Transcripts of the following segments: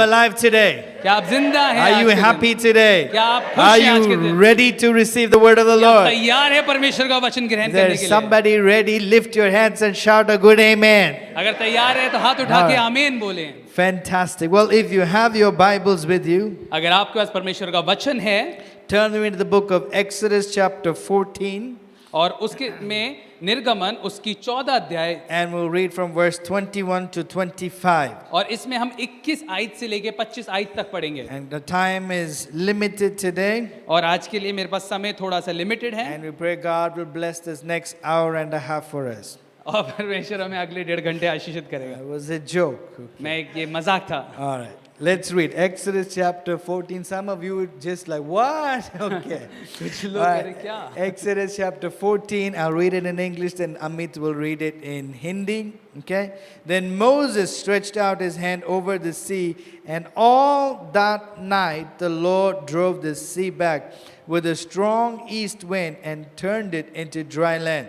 alive today? क्या आप जिंदा हैं? Are आज you के दिन? happy today? क्या आप खुश Are हैं आज के you दिन? ready to receive the word of the क्या आप Lord? तैयार है परमेश्वर का वचन ग्रहण करने There's के लिए? somebody ready. Lift your hands and shout a good amen. अगर तैयार है तो हाथ उठा के Alright. आमीन बोलें। Fantastic. Well, if you have your Bibles with you, अगर आपके पास परमेश्वर का वचन है turn into the book of Exodus, chapter 14, और उसके में निर्गमन उसकी 14 अध्याय and we'll read from verse 21 to 25. और इसमें हम 21 आयत से लेके 25 आयत तक पढ़ेंगे। And the time is limited today, और आज के लिए मेरे पास समय थोड़ा सा लिमिटेड है and we pray God will bless this next hour and a half for us. और परमेश्वर हमें अगले 1.5 घंटे आशीषित करेगा। That was a joke. मैं ये मजाक था। All right. Let's read Exodus chapter 14. Some of you would just like, what? Okay. कुछ All लोग कह रहे क्या? Exodus chapter 14. I'll read it in English, then Amit will read it in Hindi. Okay. Then Moses stretched out his hand over the sea, and all that night the Lord drove the sea back with a strong east wind and turned it into dry land.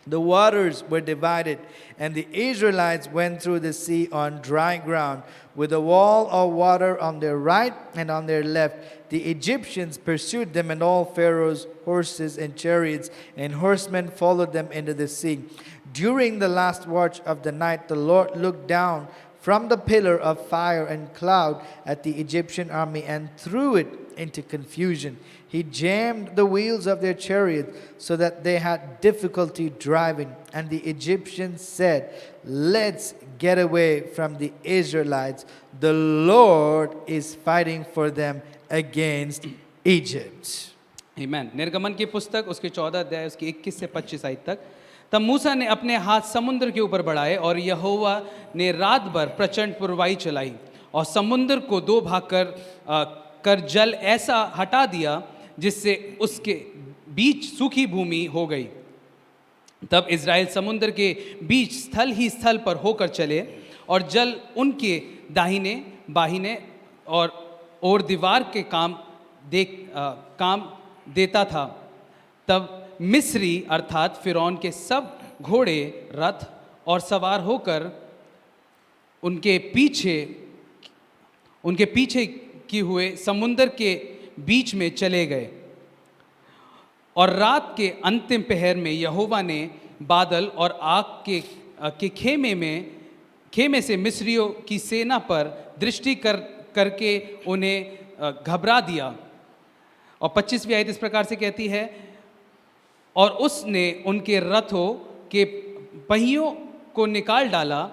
The waters were divided, and the Israelites went through the sea on dry ground, with a wall of water on their right and on their left. The Egyptians pursued them, and all Pharaoh's horses and chariots and horsemen followed them into the sea. During the last watch of the night, the Lord looked down from the pillar of fire and cloud at the Egyptian army and threw it into confusion. He jammed the wheels of their chariots so that they had difficulty driving. And the Egyptians said, "Let's get away from the Israelites. The Lord is fighting for them against Egypt." आमीन। निर्गमन की पुस्तक उसके 14 अध्याय उसके 21 से 25 आयत तक। तब मूसा ने अपने हाथ समुद्र के ऊपर बढ़ाए और यहोवा ने रात भर प्रचंड पुरवाई चलाई और समुद्र को दो भाग कर जल ऐसा हटा दिया जिससे उसके बीच सूखी भूमि हो गई। तब इज़राइल समुद्र के बीच स्थल ही स्थल पर होकर चले और जल उनके दाहिने बाहिने और दीवार के काम देता था। तब मिस्री अर्थात फिरौन के सब घोड़े रथ और सवार होकर उनके पीछे किए हुए समुद्र के बीच में चले गए। और रात के अंतिम पहर में यहोवा ने बादल और आग के खेमे से मिस्रियों की सेना पर दृष्टि करके उन्हें घबरा दिया। और 25वीं आयत इस प्रकार से कहती है, और उसने उनके रथों के पहियों को निकाल डाला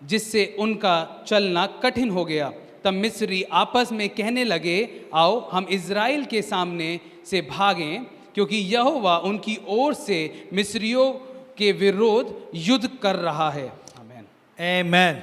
जिससे उनका चलना कठिन हो गया। तब मिस्री आपस में कहने लगे, आओ हम इज़राइल के सामने से भागें, क्योंकि यहोवा उनकी ओर से मिस्रियों के विरोध युद्ध कर रहा है। आमीन। Amen.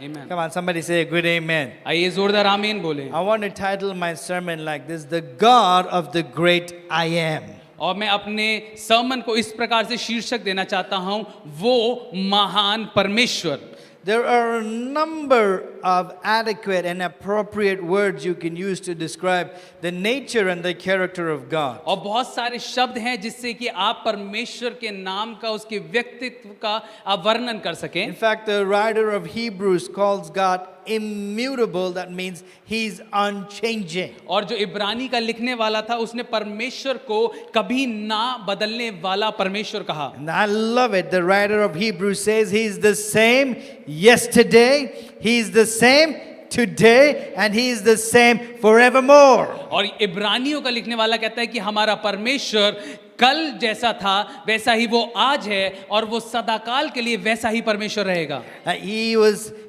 आमीन। Come on, somebody say a good amen. आइए जोरदार आमीन बोले। I want to title my sermon like this: The God of the Great I Am. और मैं अपने सर्मन को इस प्रकार से शीर्षक देना चाहता हूं, वो महान परमेश्वर। There are a number of adequate and appropriate words you can use to describe the nature and the character of God. और बहुत सारे शब्द हैं जिससे कि आप परमेश्वर के नाम का, उसके व्यक्तित्व का आप वर्णन कर सकें। In fact, the writer of Hebrews calls God immutable. That means He's unchanging. और जो इब्रानी का लिखने वाला था उसने परमेश्वर को कभी ना बदलने वाला परमेश्वर कहा। And I love it. The writer of Hebrews says He's the same yesterday, He's the same today, and He is the same forevermore. और इब्रानियों का लिखने वाला कहता है कि हमारा परमेश्वर कल जैसा था वैसा ही वो आज है और वो सदाकाल के लिए वैसा ही परमेश्वर रहेगा।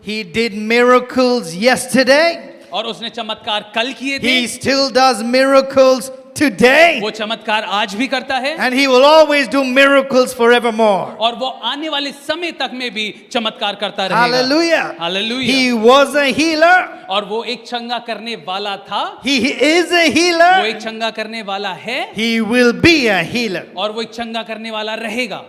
He did miracles yesterday. और उसने चमत्कार कल किए थे। He still does miracles today. वो चमत्कार आज भी करता है। And He will always do miracles forevermore. और वो आने वाले समय तक में भी चमत्कार करता रहेगा। Hallelujah. Hallelujah. He was a healer. और वो एक चंगा करने वाला था। He is a वो healer. एक चंगा करने वाला है। He will be a healer. और वो एक चंगा करने वाला रहेगा।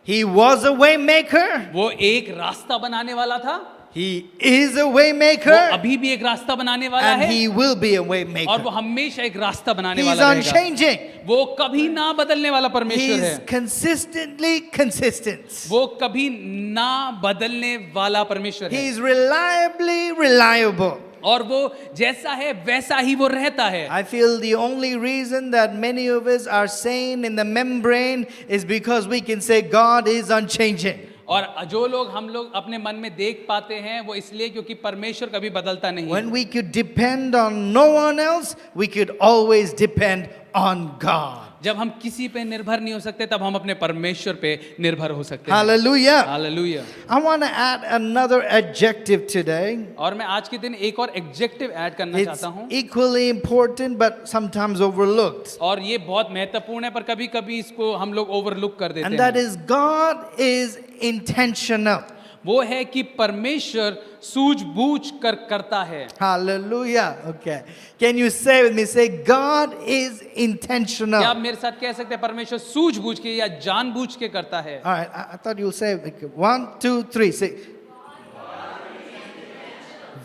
He was a way maker. वो एक रास्ता बनाने वाला था। He is a way वो maker. अभी भी एक रास्ता बनाने वाला And है He will be a way और maker. वो हमेशा एक रास्ता बनाने He's वाला रहेगा। unchanging. वो कभी ना बदलने वाला परमेश्वर है। He's consistently consistent. वो कभी ना बदलने वाला परमेश्वर है। He's reliably reliable. और वो जैसा है वैसा ही वो रहता है। I feel the only reason that many of us are sane in the membrane is because we can say God is unchanging. और जो लोग हम लोग अपने मन में देख पाते हैं वो इसलिए क्योंकि परमेश्वर कभी बदलता नहीं When है। we could depend on no one else, we could always depend on God. जब हम किसी पे निर्भर नहीं हो सकते तब हम अपने परमेश्वर पे निर्भर हो सकते हैं। Hallelujah. Hallelujah. I want to add another adjective today. और मैं आज के दिन एक और एडजेक्टिव ऐड करना It's चाहता हूँ equally important but sometimes overlooked. और ये बहुत महत्वपूर्ण है पर कभी कभी इसको हम लोग ओवरलुक कर देते And that हैं। is God is intentional. वो है कि परमेश्वर सूझबूझ कर करता है। Hallelujah. Okay. Can you say with me? Say, God is क्या आप intentional. मेरे साथ कह सकते हैं परमेश्वर सूझबूझ के या जानबूझ के करता है? All right. I thought you'll say like, 1, 2, 3. Say,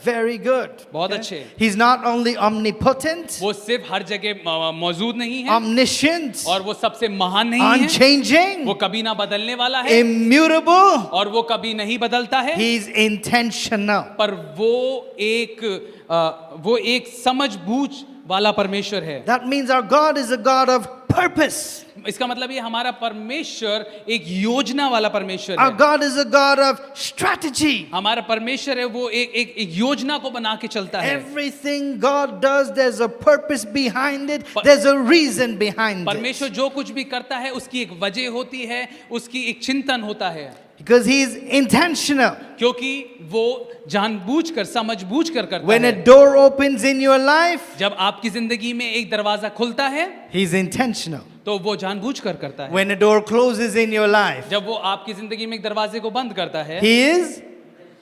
very good. बहुत Okay? अच्छे। He's not only omnipotent, वो सिर्फ हर जगह मौजूद नहीं है omniscient, और वो सबसे महान नहीं है, unchanging, वो कभी ना बदलने वाला है immutable. और वो कभी नहीं बदलता है, He's intentional. पर वो एक समझबूझ वाला परमेश्वर है। That means our God is a God of purpose. इसका मतलब ये हमारा परमेश्वर एक योजना वाला परमेश्वर Our है। God is a God of strategy. हमारा परमेश्वर है वो एक योजना को बना के चलता है। Everything God does, there's a purpose behind it. There's a reason behind it. परमेश्वर जो कुछ भी करता है उसकी एक वजह होती है, उसकी एक चिंतन होता है, Because He's intentional. क्योंकि वो जानबूझकर समझबूझकर करता When a है। door opens in your life, जब आपकी जिंदगी में एक दरवाजा खुलता है He's intentional. तो वो जानबूझकर करता है। When a door closes in your life, जब वो आपकी जिंदगी में एक दरवाजे को बंद करता है He is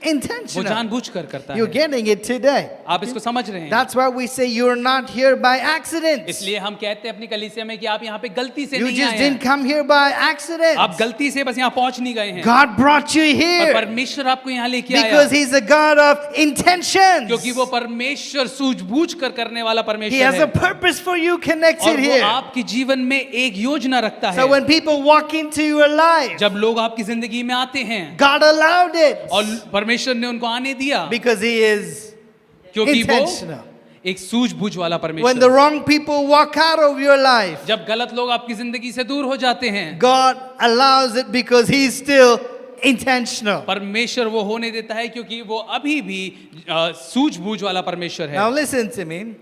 वो intentional. जानबूझकर करता You're है। getting it today. आप इसको समझ रहे हैं? That's why we say you're not here by accident. इसलिए हम कहते हैं अपनी कलीसिया में कि आप यहाँ पे गलती से You नहीं just आए didn't हैं। come here by accident. आप गलती से बस यहाँ पहुंच नहीं गए हैं। God brought you और here परमेश्वर आपको यहाँ लेके आया because He's a God of intentions. क्योंकि वो परमेश्वर सूझबूझ कर करने वाला He परमेश्वर has a है purpose for you और connected वो here. आपके जीवन में एक योजना रखता So है। when people walk into your life, जब लोग आपकी जिंदगी में आते हैं God allowed it और परमेश्वर ने उनको आने दिया because He is क्योंकि वो intentional. एक सूझबूझ वाला When the परमेश्वर। wrong people walk out of your life, जब गलत लोग आपकी जिंदगी से दूर हो जाते हैं God allows it because He's still intentional. परमेश्वर वो होने देता है क्योंकि वो अभी भी सूझबूझ वाला परमेश्वर है। Now listen to me.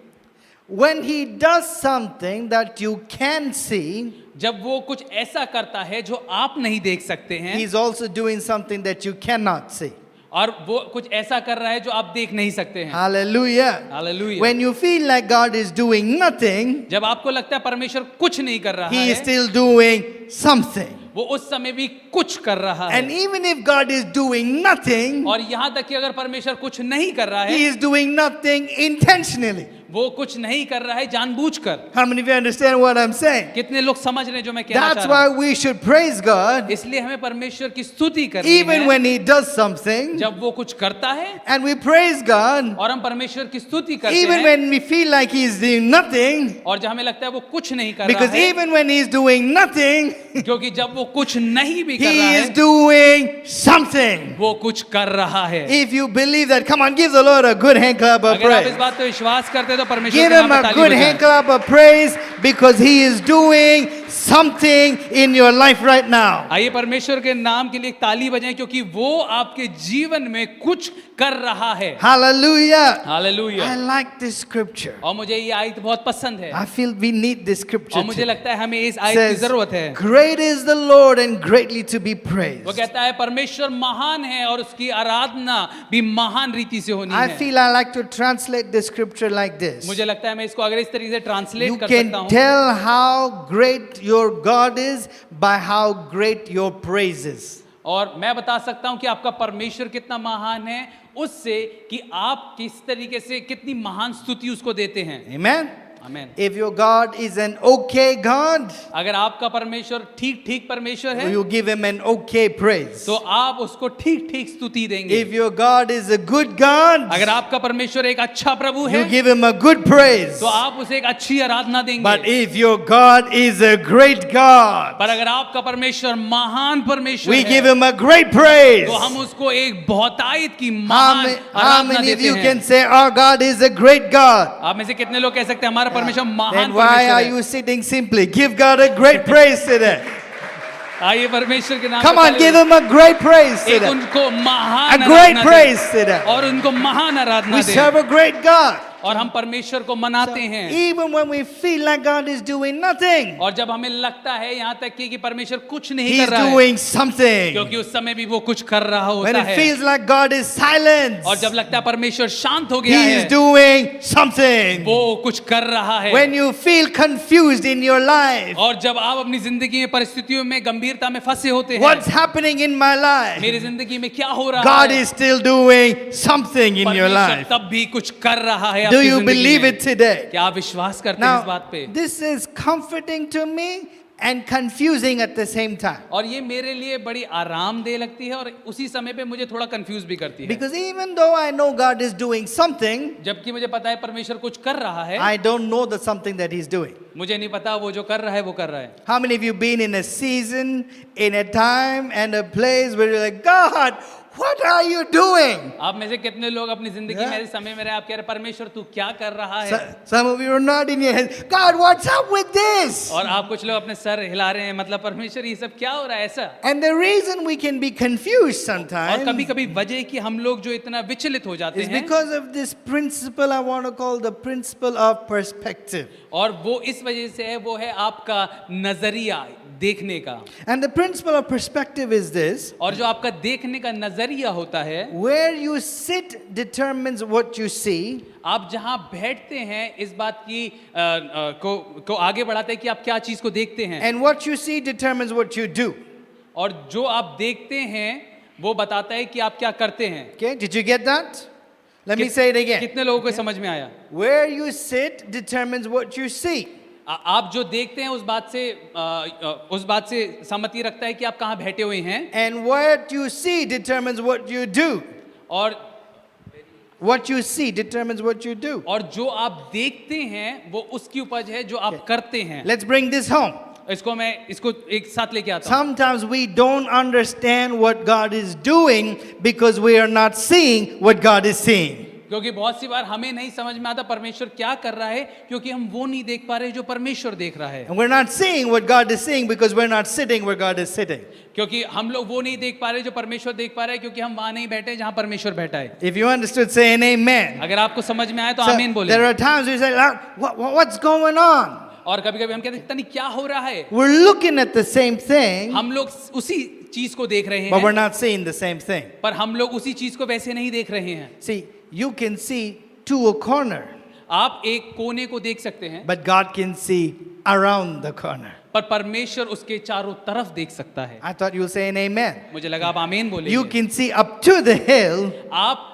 When He does something that you can see, जब वो कुछ ऐसा करता है जो आप नहीं देख सकते हैं He's also doing something that you cannot see. और वो कुछ ऐसा कर रहा है जो आप देख नहीं सकते हैं। Hallelujah. Hallelujah. When you feel like God is doing nothing, जब आपको लगता है परमेश्वर कुछ नहीं कर रहा He is है still doing something. वो उस समय भी कुछ कर रहा है। And even if God is doing nothing, और यहाँ तक कि अगर परमेश्वर कुछ नहीं कर रहा He है is doing nothing intentionally. वो कुछ नहीं कर रहा है जानबूझकर। How many of you understand what I'm saying? कितने लोग समझ रहे हैं जो मैं कहना That's चाह रहा why we should praise God हूँ। इसलिए हमें परमेश्वर की स्तुति करनी even है when He does something, जब वो कुछ करता है and we praise God और हम परमेश्वर की स्तुति करते even हैं when we feel like He is doing nothing, और जब हमें लगता है वो कुछ नहीं कर रहा because है even when He is doing nothing, क्योंकि जब वो कुछ नहीं भी कर रहा He is है doing something. वो कुछ कर रहा है। If you believe that, come on, give the Lord a good hand clap of अगर आप इस praise. बात पे विश्वास करते हैं तो परमेश्वर Give के Him नाम पे a ताली good बजाएं। hand clap of praise because He is doing something in your life right now. आइए परमेश्वर के नाम के लिए एक ताली बजाएं क्योंकि वो आपके जीवन में कुछ कर रहा है। Hallelujah. I hallelujah. like this scripture. और मुझे ये आयत बहुत पसंद है I feel we need this scripture. और मुझे today. लगता है हमें इस It आयत की says, जरूरत है। great is the Lord and greatly to be praised. वो कहता है परमेश्वर महान है और उसकी आराधना भी महान रीति से होनी I है। feel I like to translate this scripture like this. मुझे लगता है मैं इसको अगर इस तरीके से You ट्रांसलेट कर can सकता हूँ tell how great your God is by how great your praises. और मैं बता सकता हूँ कि आपका परमेश्वर कितना महान है उससे कि आप किस तरीके से कितनी महान स्तुति उसको देते हैं। Amen. Amen. If your God is an okay God, अगर आपका परमेश्वर ठीक ठीक परमेश्वर है you give him an okay praise. तो आप उसको ठीक ठीक स्तुति देंगे। If your God is a good God, अगर आपका परमेश्वर एक अच्छा प्रभु है you give him a good praise. तो आप उसे एक अच्छी आराधना But देंगे। if your God is a great God, पर अगर आपका परमेश्वर महान परमेश्वर we give है him a great praise. तो हम उसको एक बहुतायत की How महान many, how Aradhana many of देते you हैं। can say our God is a great God? आप में से कितने लोग कह सकते हैं हमारा परमेश्वर महान Then why परमेश्वर are है? you sitting simply? Give God a great praise today. आइए परमेश्वर के नाम Come पे on, give him a great praise एक today. उनको महान A great आराधना praise दें today. और उनको महान आराधना We दें serve a great God. और हम परमेश्वर को मनाते हैं। Even when we feel like God is doing nothing, और जब हमें लगता है यहाँ तक कि परमेश्वर कुछ नहीं He's कर रहा है doing something. क्योंकि उस समय भी वो कुछ कर रहा When होता it है feels like God is silent, और जब लगता है परमेश्वर शांत हो गया He is है doing something. वो कुछ कर रहा है। When you feel confused in your life, और जब आप अपनी जिंदगी में परिस्थितियों में गंभीरता में फंसे होते हैं what's happening in my life? मेरी जिंदगी में क्या हो रहा God है is still doing something in your परमेश्वर life. तब भी कुछ कर रहा है Do आपकी you जिंदगी believe में। it today? क्या आप विश्वास करते हैं इस बात Now, पे? this is comforting to me and confusing at the same time. और ये मेरे लिए बड़ी आरामदेह लगती है और उसी समय पे मुझे थोड़ा कंफ्यूज भी करती है Because even though I know God is doing something, जबकि मुझे पता है परमेश्वर कुछ कर रहा है I don't know the something that He's doing. मुझे नहीं पता वो जो कर रहा है वो कर रहा है। How many of you been in a season, in a time, and a place where you're like, God, what are you doing? आप में से कितने लोग अपनी जिंदगी में ऐसे समय में रहे आप कह रहे परमेश्वर तू क्या कर रहा है Some of you are nodding your head. God, what's up with this? और आप कुछ लोग अपने सर हिला रहे हैं मतलब परमेश्वर ये सब क्या हो रहा है ऐसा। And the reason we can be confused और sometimes कभी कभी वजह कि हम लोग जो इतना विचलित हो जाते is हैं because of this principle I want to call the principle of perspective. और वो इस वजह से है वो है आपका नजरिया देखने का। And the principle of perspective is this: और जो आपका देखने का नजरिया होता है where you sit determines what you see, आप जहां बैठते हैं इस बात की को आगे बढ़ाते हैं कि आप क्या चीज को देखते हैं and what you see determines what you do. और जो आप देखते हैं वो बताता है कि आप क्या करते हैं। Okay, did you get that? Let me say it again. कितने लोगों को समझ में आया? Where you sit determines what you see. आप जो देखते हैं उस बात से सहमति रखता है कि आप कहाँ बैठे हुए हैं And what you see determines what you do. और What you see determines what you do. और जो आप देखते हैं वो उसकी उपज है जो आप करते हैं। Let's bring this home. इसको एक साथ लेके आता हूँ। Sometimes we don't understand what God is doing because we are not seeing what God is seeing. क्योंकि बहुत सी बार हमें नहीं समझ में आता परमेश्वर क्या कर रहा है क्योंकि हम वो नहीं देख पा रहे जो परमेश्वर देख रहा है। And we're not seeing what God is seeing because we're not sitting where God is sitting. क्योंकि हम लोग वो नहीं देख पा रहे जो परमेश्वर देख पा रहे हैं क्योंकि हम वहां नहीं बैठे जहां परमेश्वर बैठा है। If you understood, say an amen. अगर आपको समझ में आए तो So, आमीन बोले। there are times we say, "Lord, what's going on?" और कभी कभी हम कहते हैं पता नहीं क्या हो रहा है। We're looking at the same thing, हम लोग उसी चीज को देख रहे but we're हैं not seeing the same thing. पर हम लोग उसी चीज को वैसे नहीं देख रहे हैं। See, you can see to a corner, आप एक कोने को देख सकते हैं but God can see around the corner. पर परमेश्वर उसके चारों तरफ देख सकता है। I thought you'll say an amen. मुझे लगा आप आमीन बोले। You can see up to the hill, आप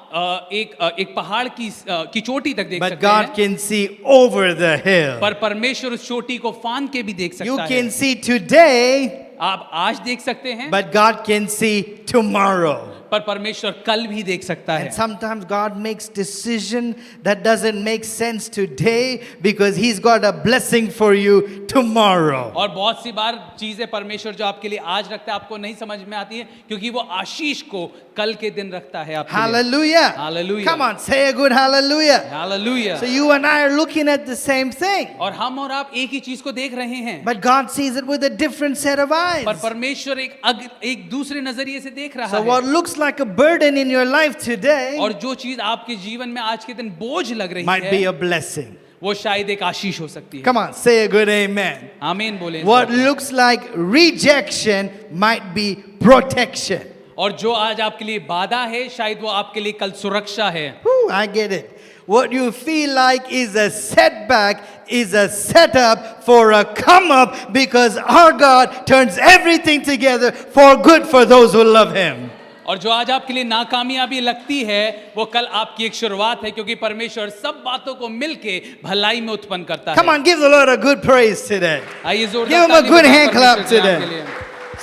एक पहाड़ की चोटी तक देख but सकते God हैं can see over the hill. पर परमेश्वर उस चोटी को फांद के भी देख You सकता can है। see today, आप आज देख सकते हैं but God can see tomorrow. पर परमेश्वर कल भी देख सकता है। And sometimes God makes decision that doesn't make sense today because He's got a blessing for you tomorrow. और बहुत सी बार चीजें परमेश्वर जो आपके लिए आज रखता है आपको नहीं समझ में आती है क्योंकि वो आशीष को कल के दिन रखता है आपके लिए। Hallelujah. Hallelujah. Come on, say a good hallelujah. Hallelujah. So you and I are looking at the same thing, और हम और आप एक ही चीज को देख रहे हैं but God sees it with a different set of eyes. पर परमेश्वर एक दूसरे नजरिए से देख रहा So है। what looks like a burden in your life today और जो चीज आपके जीवन में आज के दिन बोझ लग रही might be है a blessing. वो शायद एक आशीष हो सकती है। Come on, say a good amen. आमीन बोले। What looks like rejection might be protection. और जो आज आपके लिए बाधा है शायद वो आपके लिए कल सुरक्षा है। Whew, I get it. What you feel like is a setback is a setup for a come up because our God turns everything together for good for those who love Him. और जो आज आपके लिए नाकामयाबी लगती है वो कल आपकी एक शुरुआत है, क्योंकि परमेश्वर सब बातों को मिलके भलाई में उत्पन्न करता Come है। on, give the Lord a good praise today. आइए Give जोरदार him a ताली good बजाएं hand clap परमेश्वर के नाम के today. लिए।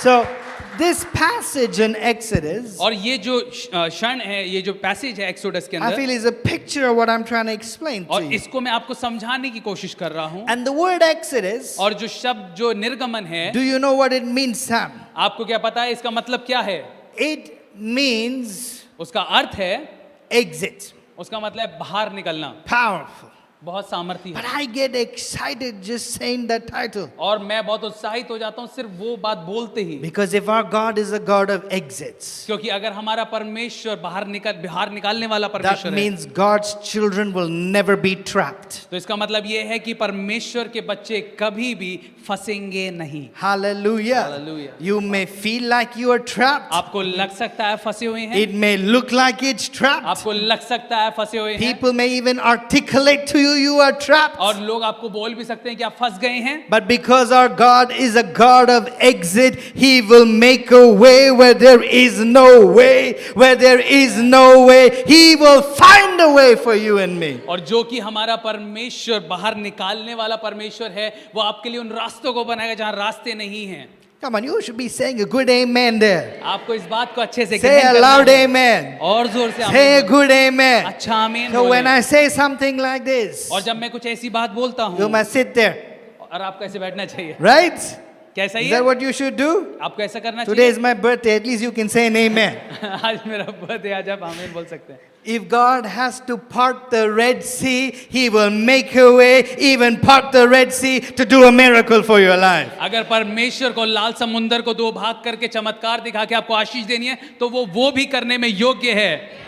So, this passage in Exodus, और ये जो क्षण है, ये जो पैसेज है एक्सोडस के I feel अंदर, is a picture of what I'm trying to explain to और you. इसको मैं आपको समझाने की कोशिश कर रहा हूँ। And the word Exodus, और जो शब्द जो निर्गमन है, do you know what it means, Sam? आपको क्या पता है इसका मतलब क्या है? It means उसका अर्थ है, exit. उसका मतलब है बाहर निकलना। Powerful. बहुत सामर्थ्य But है। I get excited just saying that title. और मैं बहुत उत्साहित हो जाता हूँ सिर्फ वो बात बोलते ही, Because if our God is a God of exits, क्योंकि अगर हमारा परमेश्वर बाहर निकालने वाला that परमेश्वर है, means God's children will never be trapped. तो इसका मतलब ये है कि परमेश्वर के बच्चे कभी भी फंसेंगे नहीं। Hallelujah. Hallelujah. You may feel like you are trapped. आपको लग सकता है फंसे हुए हैं, It may look like it's trapped. आपको लग सकता है फंसे हुए हैं, People may even articulate to you are trapped. और लोग आपको बोल भी सकते हैं कि आप फंस गए हैं। But because our God is a God of exit, He will make a way where there is no way. Where there is no way, He will find a way for you and me. और जो कि हमारा परमेश्वर बाहर निकालने वाला परमेश्वर है, वो आपके लिए उन रास्तों को बनाएगा जहां रास्ते नहीं हैं। Come on, you should be saying a good amen there. आपको इस बात को अच्छे से Say ग्रहण a करना loud है। amen. और जोर से Say a आमीन। good amen. अच्छा आमीन So when बोलें। I say something like this, और जब मैं कुछ ऐसी बात बोलता you हूँ, must sit there, और आपको ऐसे बैठना चाहिए। right? कैसा ही Is है? that what you should do? आपको ऐसा करना Today चाहिए। is my birthday. At least you can say an amen. आज मेरा बर्थडे, आज आप आमीन बोल सकते हैं। If God has to part the Red Sea, He will make a way, even part the Red Sea to do a miracle for your life. अगर परमेश्वर को लाल समुंदर को दो भाग करके चमत्कार दिखा के आपको आशीष देनी है, तो वो भी करने में योग्य है।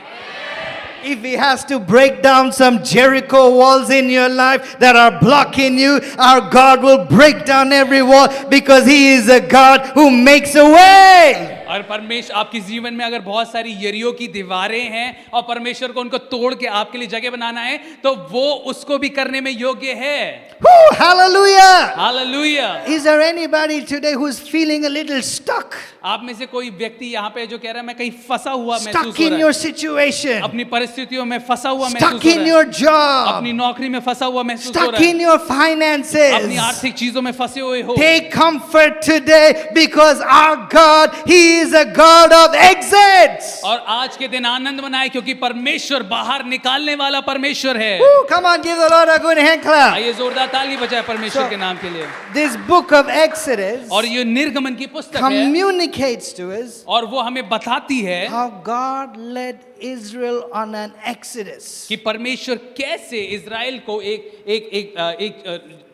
If He has to break down some Jericho walls in your life that are blocking you, our God will break down every wall because He is a God who makes a way. और परमेश्वर आपके जीवन में अगर बहुत सारी यरीहो की दीवारें हैं और परमेश्वर को उनको तोड़ के आपके लिए जगह बनाना है, तो वो उसको भी करने में योग्य है। Woo, hallelujah! Hallelujah. Is there anybody today who's feeling a little stuck? आप में से कोई व्यक्ति यहाँ पे जो कह रहा है मैं कहीं फंसा हुआ महसूस Stuck हो in रहा your है, situation? अपनी परिस्थितियों में फंसा हुआ महसूस Stuck हो in रहा है, your job? अपनी नौकरी में फंसा हुआ महसूस हो Stuck रहा है, in your अपनी finances? आर्थिक चीजों में फंसे हुए हो, Take comfort today because our God, He is a God of exits. और आज के दिन आनंद मनाए क्योंकि परमेश्वर बाहर निकालने वाला परमेश्वर है। Woo, come on, give the Lord a good hand clap. आइए जोरदार ताली बजाए परमेश्वर So- के नाम के लिए। This book of Exodus और ये निर्गमन की पुस्तक है, communicates to us और वो हमें बताती है how God led Israel on an exodus. कि परमेश्वर कैसे इज़राइल को एक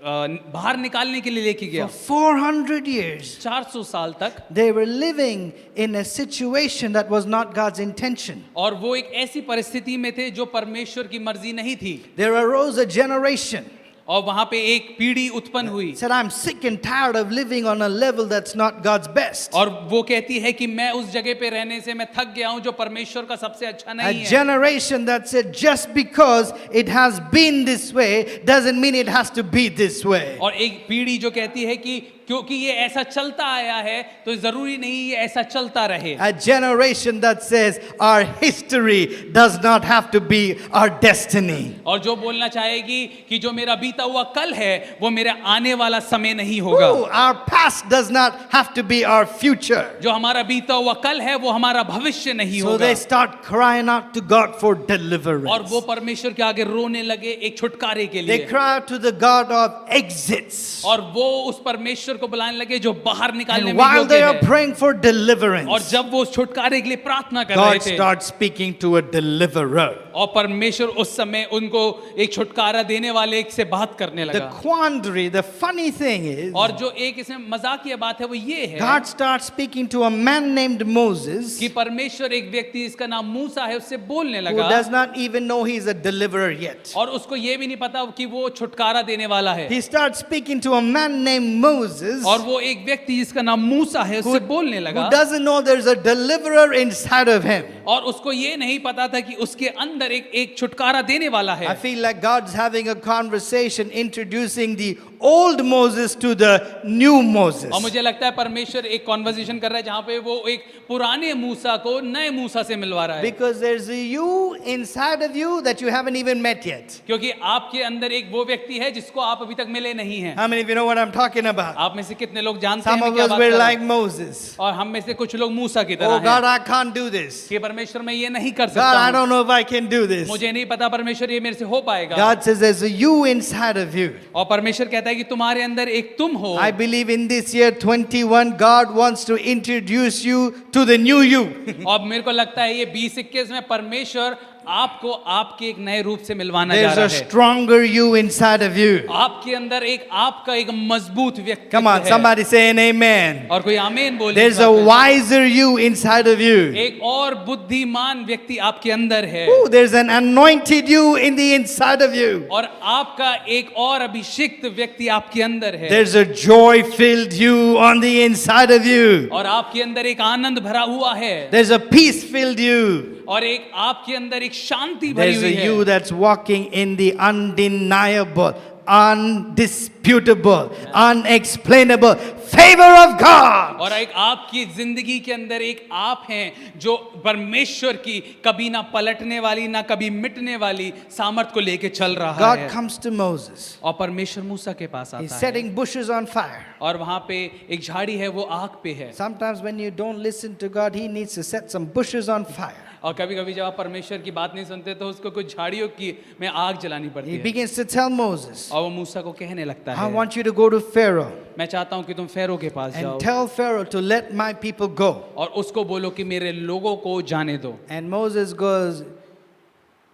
बाहर निकालने के लिए लेके गया। For 400 years, 400 साल तक, they were living in a situation that was not God's intention. और वो एक ऐसी परिस्थिति में थे जो परमेश्वर की मर्जी नहीं थी, There arose a generation और वहां पे एक पीढ़ी उत्पन्न हुई, said, I'm sick and tired of living on a level that's not God's best. और वो कहती है कि मैं उस जगह पे रहने से मैं थक गया हूं जो परमेश्वर का सबसे अच्छा A नहीं है। generation that said, just because it has been this way doesn't mean it has to be this way. और एक पीढ़ी जो कहती है कि क्योंकि ये ऐसा चलता आया है तो जरूरी नहीं ये ऐसा चलता रहे। A generation that says, our history does not have to be our destiny. और जो बोलना चाहेगी कि जो मेरा बीता हुआ कल है वो मेरा आने वाला समय नहीं होगा। Ooh, our past does not have to be our future. जो हमारा बीता हुआ कल है वो हमारा भविष्य नहीं So होगा। they start crying out to God for और deliverance. वो परमेश्वर के आगे रोने लगे एक छुटकारे के They लिए, cry out to the God of exits. और वो उस परमेश्वर को बुलाने लगे जो बाहर निकालने And में while योग्य they are है। praying for और deliverance, जब वो उस छुटकारे के लिए प्रार्थना कर रहे God थे, starts speaking to a deliverer. और परमेश्वर उस समय उनको एक छुटकारा देने वाले एक से बात करने The लगा। quandary, the funny thing is, और जो एक इसमें मजाकिया बात है वो ये है God starts speaking to a man named Moses कि परमेश्वर एक व्यक्ति जिसका नाम मूसा है उससे बोलने who लगा, does not even know he's a deliverer yet. और उसको ये भी नहीं पता कि वो छुटकारा देने वाला है। He starts speaking to a man named Moses और वो एक व्यक्ति जिसका नाम मूसा है उससे बोलने who लगा, doesn't know there's a deliverer inside of him. और उसको ये नहीं पता था कि उसके अंदर एक छुटकारा देने वाला I है। feel like God's having a conversation introducing the old Moses to the new Moses. और मुझे लगता है परमेश्वर एक कॉन्वर्सेशन कर रहा है जहां पे वो एक पुराने मूसा को नए मूसा से मिलवा रहा है, Because there's a you inside of you that you haven't even met yet. क्योंकि आपके अंदर एक वो व्यक्ति है जिसको आप अभी तक मिले नहीं हैं। How many of you know what I'm talking about? आप में से कितने लोग जानते हैं Some मैं of क्या us बात were कर रहा like हूं? Moses. और हम में से कुछ लोग मूसा की Oh तरह God, हैं I can't do this. कि परमेश्वर मैं ये नहीं कर God, सकता I हूं। don't know if I can do this. मुझे नहीं पता परमेश्वर ये मेरे से हो पाएगा। God says there's a you inside of you. और परमेश्वर कहता है कि तुम्हारे अंदर एक तुम हो। I believe in this year 21, God wants to introduce you to the new you. और मेरे को लगता है ये 2021 में परमेश्वर आपको आपके एक नए रूप से मिलवाना जा There's रहा a है। stronger you inside of you. आपके अंदर एक आपका एक मजबूत व्यक्तित्व Come on, है। somebody say an amen. और कोई आमीन बोले। There's a wiser you inside of you. एक और बुद्धिमान व्यक्ति आपके अंदर है। Ooh, there's an anointed you in the inside of you. और आपका एक और अभिषिक्त व्यक्ति आपके अंदर है। There's a joy-filled you on the inside of you. और आपके अंदर एक आनंद भरा हुआ है। There's a peace-filled you. और एक आपके अंदर एक शांति भरी There's हुई a है। you that's walking in the undeniable, undisputable, unexplainable favor of God. और एक आपकी जिंदगी के अंदर एक आप हैं जो परमेश्वर की कभी ना पलटने वाली ना कभी मिटने वाली सामर्थ को लेके चल रहा God है। comes to Moses. और परमेश्वर मूसा के पास He's आता है setting bushes on fire. और वहां पे एक झाड़ी है वो आग पे है। Sometimes when you don't listen to God, He needs to set some bushes on fire. और कभी कभी जब आप परमेश्वर की बात नहीं सुनते तो उसको कुछ झाड़ियों की में आग जलानी पड़ती He है। begins to tell Moses, और वो मूसा को कहने लगता I है want you to go to Pharaoh मैं चाहता हूं कि तुम फेरो के पास and जाओ tell Pharaoh to let my people go. और उसको बोलो कि मेरे लोगों को जाने दो। And Moses goes,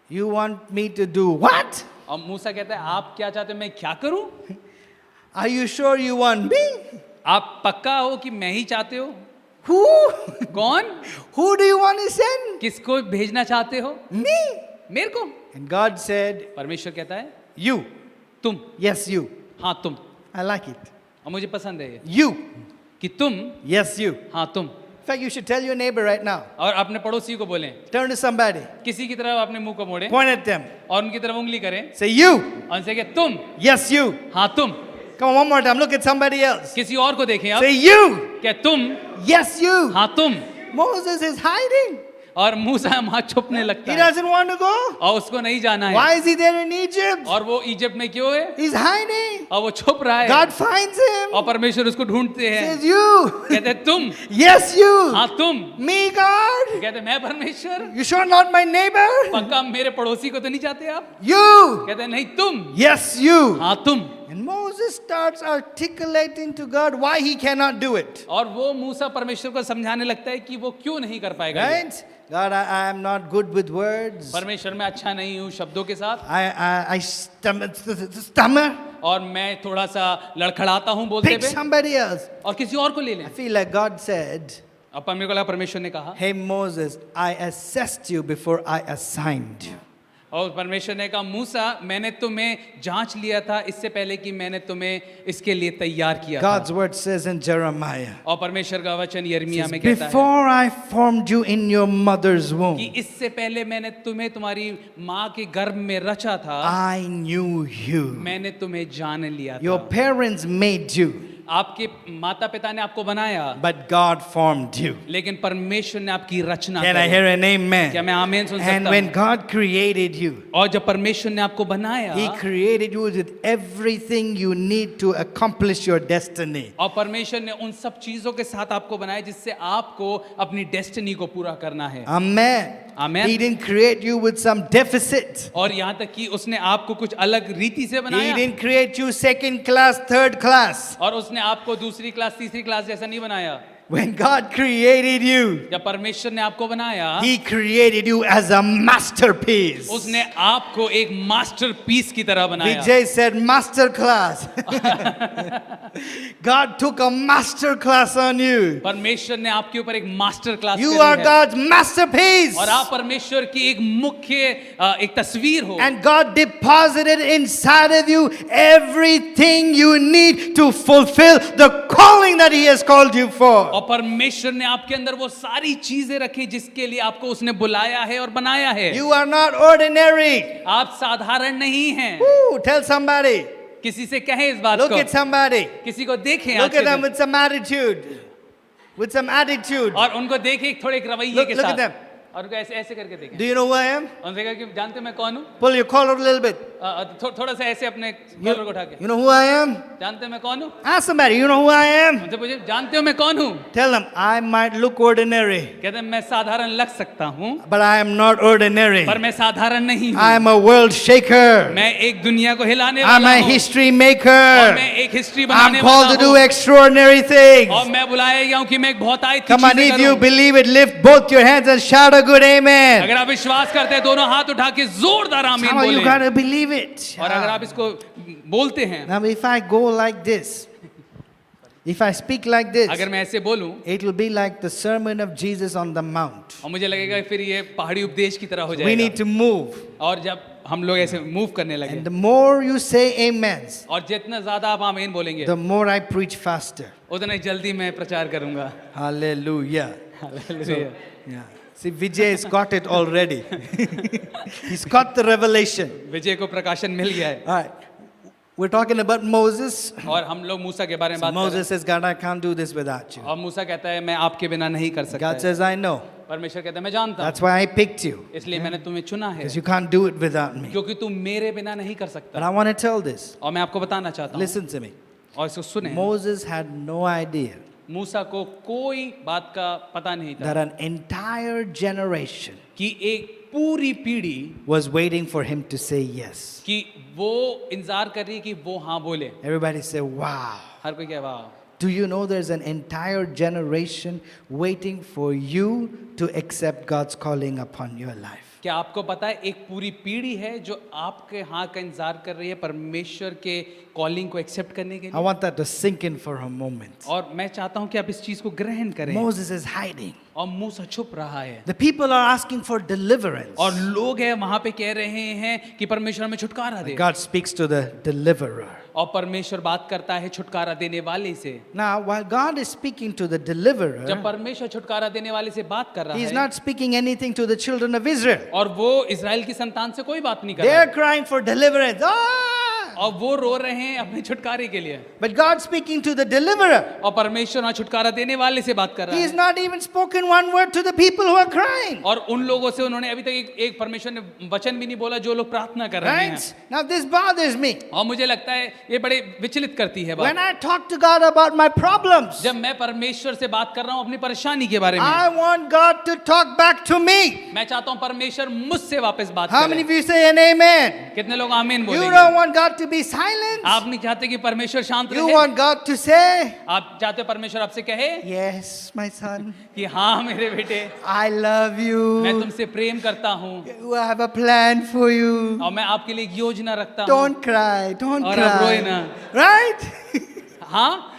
you want me to do what? और मूसा कहता है आप क्या चाहते हो मैं क्या करूं? Are you sure you want me? आप पक्का हो कि मैं ही चाहते हो? Who? कौन? Who do you want to send? किसको भेजना चाहते हो? Me. मेरे को। And God said, परमेश्वर कहता है you. तुम। Yes, you. हाँ तुम। I like it. और मुझे पसंद है ये You. कि तुम। Yes, you. हाँ तुम। In fact, you should tell your neighbor right now. और अपने पड़ोसी को बोलें Turn to somebody. किसी की तरफ अपने मुंह को मोड़ें Point at them. और उनकी तरफ उंगली करें Say you. और उनसे कहें तुम। Yes, you. हाँ तुम। Come on, one more time. Look at somebody else. किसी और को देखें आप Say you. क्या तुम। Yes, you. हाँ तुम। Moses is hiding. और मूसा वहां छुपने लगता He है doesn't want to go. और उसको नहीं जाना है। Why is he there in Egypt? और वो इजिप्ट में क्यों है? He's hiding. और वो छुप रहा है God finds him. और परमेश्वर उसको ढूंढते हैं। Says you. कहते हैं तुम। Yes, you. हाँ तुम। Me, God. कहते हैं मैं परमेश्वर। You sure not my neighbor? पक्का मेरे पड़ोसी को तो नहीं चाहते आप? You. कहते हैं नहीं तुम। Yes, you. हाँ तुम। And Moses starts articulating to God why he cannot do it. और वो मूसा परमेश्वर को समझाने लगता है कि वो क्यों नहीं कर पाएगा ये। Right? God, I am not good with words. परमेश्वर मैं अच्छा नहीं हूँ शब्दों के साथ I stammer. और मैं थोड़ा सा लड़खड़ाता हूँ बोलते Pick पे somebody else. और किसी और को ले I लें। feel like God said, अब मेरे को लगा परमेश्वर ने कहा hey Moses, I assessed you before I assigned you. और परमेश्वर ने कहा मूसा मैंने तुम्हें जांच लिया था इससे पहले कि मैंने तुम्हें इसके लिए तैयार किया था। God's word says in Jeremiah, और परमेश्वर का वचन यिर्मयाह में कहता है before I formed you in your mother's womb, कि इससे पहले मैंने तुम्हें तुम्हारी माँ के गर्भ में रचा था I knew you. मैंने तुम्हें जान लिया Your था। parents made you, आपके माता पिता ने आपको बनाया but God formed you. लेकिन परमेश्वर ने आपकी रचना Can I करी। hear an क्या amen? मैं आमीन सुन And सकता when हूँ? God created you, और जब परमेश्वर ने आपको बनाया He created you with everything you need to accomplish your destiny. और परमेश्वर ने उन सब चीजों के साथ आपको बनाया जिससे आपको अपनी डेस्टिनी को पूरा करना है। Amen. Amen. He didn't create you with some deficit. और यहाँ तक कि उसने आपको कुछ अलग रीति से He बनाया didn't create you second class, third class. और उसने आपको दूसरी क्लास तीसरी क्लास जैसा नहीं बनाया। When God created you, जब परमेश्वर ने आपको बनाया He created you as a masterpiece. उसने आपको एक मास्टरपीस की तरह बनाया। Vijay said master class. God took a master class on you. परमेश्वर ने आपके ऊपर एक मास्टर क्लास You करी are है। God's masterpiece. और आप परमेश्वर की एक मुख्य एक तस्वीर हो। And God deposited inside of you everything you need to fulfill the calling that He has called you for. और परमेश्वर ने आपके अंदर वो सारी चीजें रखी जिसके लिए आपको उसने बुलाया है और बनाया है। You are not ordinary. आप साधारण नहीं हैं। Woo, tell somebody. किसी से कहें इस बात Look को, at somebody. किसी को देखें Look आंखें at them से, with some attitude. With some attitude. और उनको देखें थोड़े एक रवैये Look, के look at साथ, them. और उनको ऐसे ऐसे करके देखें, Do you know who I am? उनसे कहा कि जानते हो मैं कौन हूँ, Pull your collar a little bit. थोड़ा सा ऐसे अपने कॉलर को उठा के, You know who I am? जानते हो मैं कौन हूँ, Ask somebody, you know who I am? उनसे पूछे जानते हो मैं कौन हूँ, Tell them, I might look ordinary, कहते हैं मैं साधारण लग सकता हूँ but I am not ordinary. पर मैं साधारण नहीं I हूँ, am a world shaker. मैं एक दुनिया को हिलाने I'm वाला a हूँ, history और maker. मैं एक हिस्ट्री I'm बनाने called to वाला do हूँ, extraordinary things. और मैं बुलाया गया हूँ कि मैं एक बहुत आयत की Come on, चीजें if you करूँ। believe it, lift both your hands and shout a good amen. अगर आप विश्वास करते हैं दोनों हाथ उठा के जोरदार आमीन Come on, you बोले, gotta believe it. और अगर आप इसको बोलते हैं, Now, if I go like this, if I speak like this, अगर मैं ऐसे बोलूं, it will be like the sermon of Jesus on the mount. और मुझे लगेगा फिर ये पहाड़ी उपदेश की तरह हो We need जाएगा, to move. और जब हम लोग ऐसे मूव करने लगे, And the more you say amens, और जितना ज्यादा आप आमीन बोलेंगे the more I preach faster. उतना ही जल्दी मैं प्रचार करूंगा। Hallelujah. Hallelujah. Yeah. See, Vijay has got it already. He's got the revelation. विजय को प्रकाशन मिल गया है, All right. We're talking about Moses. और हम लोग मूसा के बारे में So बात कर रहे Moses says, God, I can't do this without you. हैं, और मूसा कहता है मैं आपके बिना नहीं कर सकता God है। says, I know. परमेश्वर कहता है मैं जानता That's हूँ, why I picked you. इसलिए मैंने तुम्हें चुना है, Because you can't do it without me. क्योंकि तुम मेरे बिना नहीं कर But सकता। I want to tell this. और मैं आपको बताना चाहता हूँ, Listen to me. और इसको सुने, Moses had no idea मूसा को कोई बात का पता नहीं था that an entire generation कि एक पूरी पीढ़ी was waiting for him to say yes. कि वो इंतजार कर रही है कि वो हाँ बोले। Everybody say, wow. हर कोई क्या वाह, Do you know there's an entire generation waiting for you to accept God's calling upon your life? क्या आपको पता है एक पूरी पीढ़ी है जो आपके हाँ का इंतजार कर रही है परमेश्वर के कॉलिंग को एक्सेप्ट करने के I लिए। want that to sink in for a moment. और मैं चाहता हूँ कि आप इस चीज को ग्रहण करें। Moses is hiding. और मूसा छुप रहा है, The people are asking for deliverance. और लोग हैं वहां पे कह रहे हैं कि परमेश्वर हमें छुटकारा दे, God speaks to the deliverer. और परमेश्वर बात करता है छुटकारा देने वाले से। Now, while God is speaking to the जब deliverer, परमेश्वर छुटकारा देने वाले से बात कर रहा He's है, not speaking anything to the children of Israel. और वो इजराइल की संतान से कोई बात नहीं कर रहा They're है, crying for deliverance. Ah! और वो रो रहे हैं अपने छुटकारे के लिए, But God's speaking to the deliverer. और परमेश्वर वहाँ छुटकारा देने वाले से बात कर रहा He's है। not even spoken one word to the people who are crying. और उन लोगों से उन्होंने अभी तक एक परमेश्वर ने वचन भी नहीं बोला जो लोग प्रार्थना कर रहे हैं। Right? Now, this bothers me. और मुझे लगता है ये बड़े विचलित करती है When बात। I talk to God about my problems, जब मैं परमेश्वर से बात कर रहा हूँ अपनी परेशानी के बारे में, I want God to talk back to me. मैं चाहता हूँ परमेश्वर मुझसे वापस बात How many करे। of you say an amen? कितने लोग आमीन You बोलेंगे? don't want God to be silent. आप नहीं चाहते कि परमेश्वर शांत You रहे? want God to say, आप चाहते हो परमेश्वर आपसे कहे yes, my son, कि हाँ मेरे बेटे, I love मैं you. तुमसे प्रेम करता हूँ, I have a plan for you. और मैं आपके लिए एक योजना रखता हूँ। Don't cry. Don't और आप रोए cry. ना। Right? हाँ,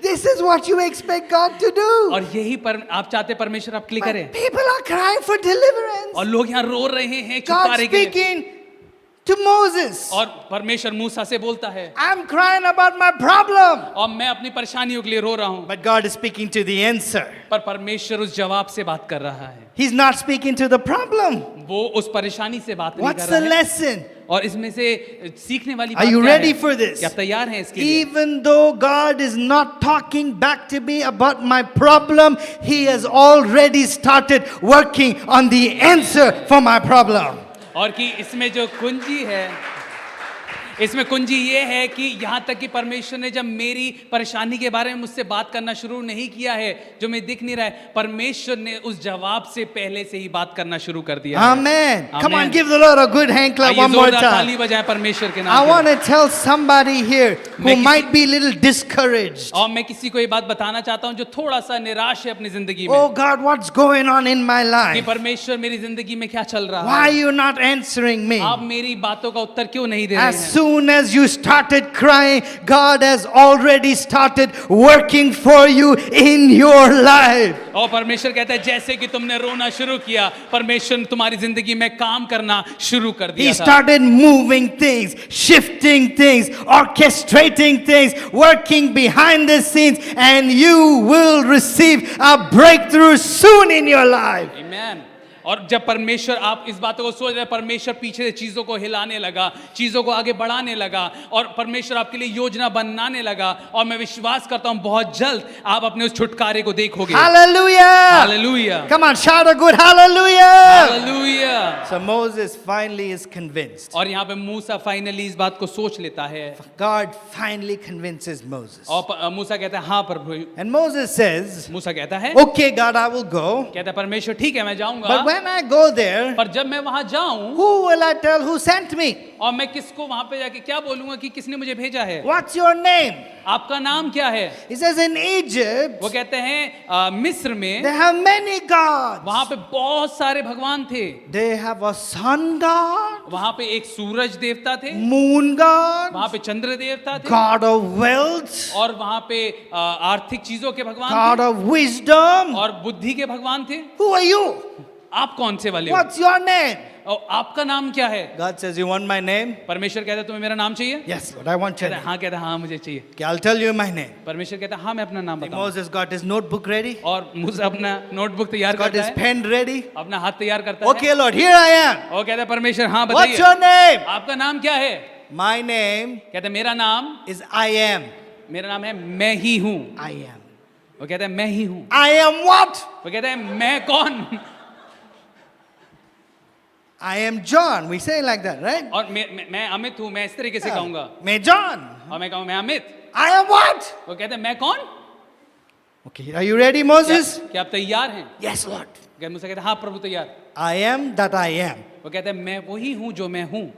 This is what you expect God to do. और यही पर आप चाहते परमेश्वर आपके लिए करे, But people are crying for deliverance. और लोग यहाँ रो रहे हैं God छुटकारे के लिए। speaking to Moses. और परमेश्वर मूसा से बोलता है, I'm crying about my problem. और मैं अपनी परेशानियों के लिए रो रहा हूँ, But God is speaking to the answer. पर परमेश्वर उस जवाब से बात कर रहा है। He's not speaking to the problem. वो उस परेशानी से बात नहीं What's कर the रहा है। lesson? और इसमें से सीखने वाली Are बात you क्या ready है? for this? क्या आप तैयार हैं इसके लिए? Even though God is not talking back to me about my problem, He has already started working on the answer for my problem. और कि इसमें जो कुंजी है, इसमें कुंजी ये है कि यहाँ तक कि परमेश्वर ने जब मेरी परेशानी के बारे में मुझसे बात करना शुरू नहीं किया है, जो मैं दिख नहीं रहा है, परमेश्वर ने उस जवाब से पहले से ही बात करना शुरू कर दिया है। Amen. Come on, Amen. give the Lord a good hand clap आइए one more जोरदार ताली time. बजाएं परमेश्वर के I नाम want पे। to tell somebody here who मैं किसी- might be a little discouraged. और मैं किसी को ये बात बताना चाहता हूँ जो थोड़ा सा निराश है अपनी जिंदगी Oh में, God, what's going on in my कि life? परमेश्वर मेरी जिंदगी में क्या चल रहा Why are है, you not answering me? आप मेरी बातों का उत्तर क्यों नहीं दे रहे As हैं? soon as you started crying, God has already started working for you in your life. और परमेश्वर कहता है जैसे कि तुमने रोना शुरू किया, परमेश्वर ने तुम्हारी जिंदगी में काम करना शुरू कर He दिया था। started moving things, shifting things, orchestrating things, working behind the scenes, and you will receive a breakthrough soon in your life. Amen. और जब परमेश्वर, आप इस बातों को सोच रहे हैं, परमेश्वर पीछे से चीजों को हिलाने लगा, चीजों को आगे बढ़ाने लगा और परमेश्वर आपके लिए योजना बनाने लगा, और मैं विश्वास करता हूं बहुत जल्द आप अपने उस छुटकारे को देखोगे। Hallelujah! Hallelujah, Come on, shout a good hallelujah! Hallelujah. So Moses finally is convinced. और यहाँ पे मूसा फाइनली इस बात को सोच लेता है, God finally convinces Moses. और मूसा कहता है हाँ प्रभु। And Moses says, मूसा कहता है, okay, God, I will go. कहता है परमेश्वर ठीक है मैं जाऊंगा, But when I go there, पर जब मैं वहां जाऊं who will I tell who sent me? और मैं किसको वहां पे जाके क्या बोलूंगा कि किसने मुझे भेजा है? What's your name? आपका नाम क्या है? He says in Egypt, वो कहते हैं मिस्र में they have many gods. वहां पे बहुत सारे भगवान थे। They have a sun god, वहां पे एक सूरज देवता थे, moon god, वहां पे चंद्र देवता थे, god of wealth, और वहां पे आर्थिक चीजों के भगवान god थे, of wisdom. और बुद्धि के भगवान थे। Who are you? आप कौन से वाले हो? What's your name? और आपका नाम क्या है? God says, you want my name? परमेश्वर कहता है तुम्हें मेरा नाम चाहिए? Yes, Lord, I want your कहता है name. हाँ, कहता है हाँ मुझे चाहिए। Okay, I'll tell you my name. परमेश्वर कहता है हाँ मैं अपना नाम बताऊं। Moses got his notebook ready, और मूसा अपना नोटबुक तैयार got करता his है, pen ready. अपना हाथ तैयार करता है। Okay, Lord, here I am. और कहता है परमेश्वर हाँ What's बताइए your name? आपका नाम क्या है? My name कहता है मेरा नाम, is I am. मेरा नाम है मैं ही हूँ। I am. वो कहता है मैं ही हूँ। I am what? वो कहता है मैं कौन? I am John. We say it like that, right? और मैं अमित हूँ, मैं इस तरीके से कहूंगा। मैं John. और मैं कहूँ मैं अमित। I am what? वो कहता है मैं कौन? Okay, are you ready, Moses? क्या आप तैयार हैं? Yes, Lord. कहता मूसा कहता है हाँ प्रभु तैयार। I am that I am. वो कहता है मैं वही हूँ जो मैं हूँ।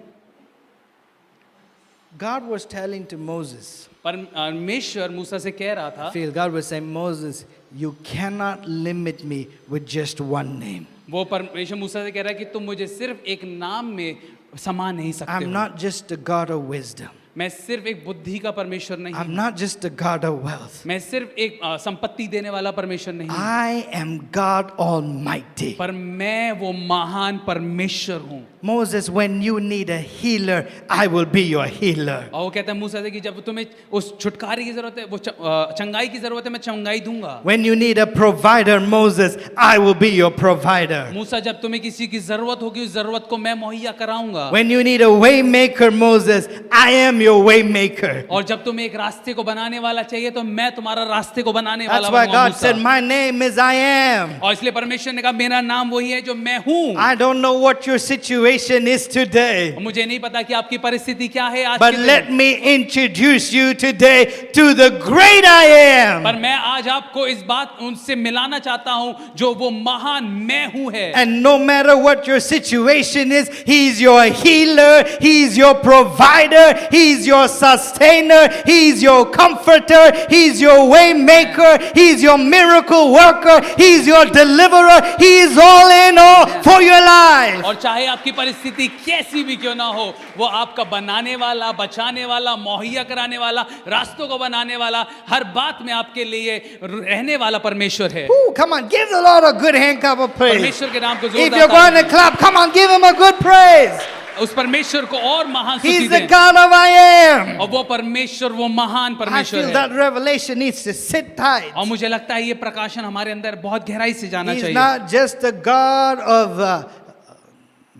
God was telling to Moses, परमेश्वर मूसा से कह रहा था, I feel God was saying, Moses, you cannot limit me with just one name. वो परमेश्वर मूसा से कह रहा है कि तुम मुझे सिर्फ एक नाम में समा नहीं सकते I'm हो। not just a God of wisdom. मैं सिर्फ एक बुद्धि का परमेश्वर नहीं I'm हूँ। not just a God of wealth. मैं सिर्फ एक संपत्ति देने वाला परमेश्वर नहीं हूँ, I am God Almighty. पर मैं वो महान परमेश्वर हूँ। Moses, when you need a healer, I will be your healer. और वो कहता है मूसा से कि जब तुम्हें उस छुटकारे की जरूरत है, वो चंगाई की जरूरत है, मैं चंगाई दूंगा। When you need a provider, Moses, I will be your provider. मूसा जब तुम्हें किसी की जरूरत होगी उस जरूरत को मैं मुहैया कराऊंगा। When you need a way maker, Moses, I am your way maker. और जब तुम्हें एक रास्ते को बनाने वाला चाहिए तो मैं तुम्हारा रास्ते को बनाने वाला That's why बनूंगा God Musa. said, my name is I am. और इसलिए परमेश्वर ने कहा मेरा नाम वही है जो मैं हूँ। I don't know what your situation is today, मुझे नहीं पता कि आपकी परिस्थिति क्या है आज but के दिन, let me introduce you today to the great I am. पर मैं आज आपको इस बात उनसे मिलाना चाहता हूँ जो वो महान मैं हूँ है। And no matter what your situation is, He's your healer, He's your provider, He's your sustainer, He's your comforter, He's your way maker, He's your miracle worker, He's your deliverer, He is all in all for your life. और चाहे आपकी परिस्थिति कैसी भी क्यों ना हो, वो आपका बनाने वाला, बचाने वाला, मुहैया कराने वाला, रास्तों को बनाने वाला, हर बात में आपके लिए रहने वाला परमेश्वर है। Ooh, come on, give the Lord a good hand clap of praise. परमेश्वर के नाम को If जोरदार you're going to ताली clap, come on, give Him a good praise. दें। उस परमेश्वर को और महान स्तुति He's the दें। God of I am. और वो परमेश्वर, वो महान I परमेश्वर feel है। that revelation needs to sit tight. और मुझे लगता है ये प्रकाशन हमारे अंदर बहुत गहराई से जाना He's चाहिए। not just the God of,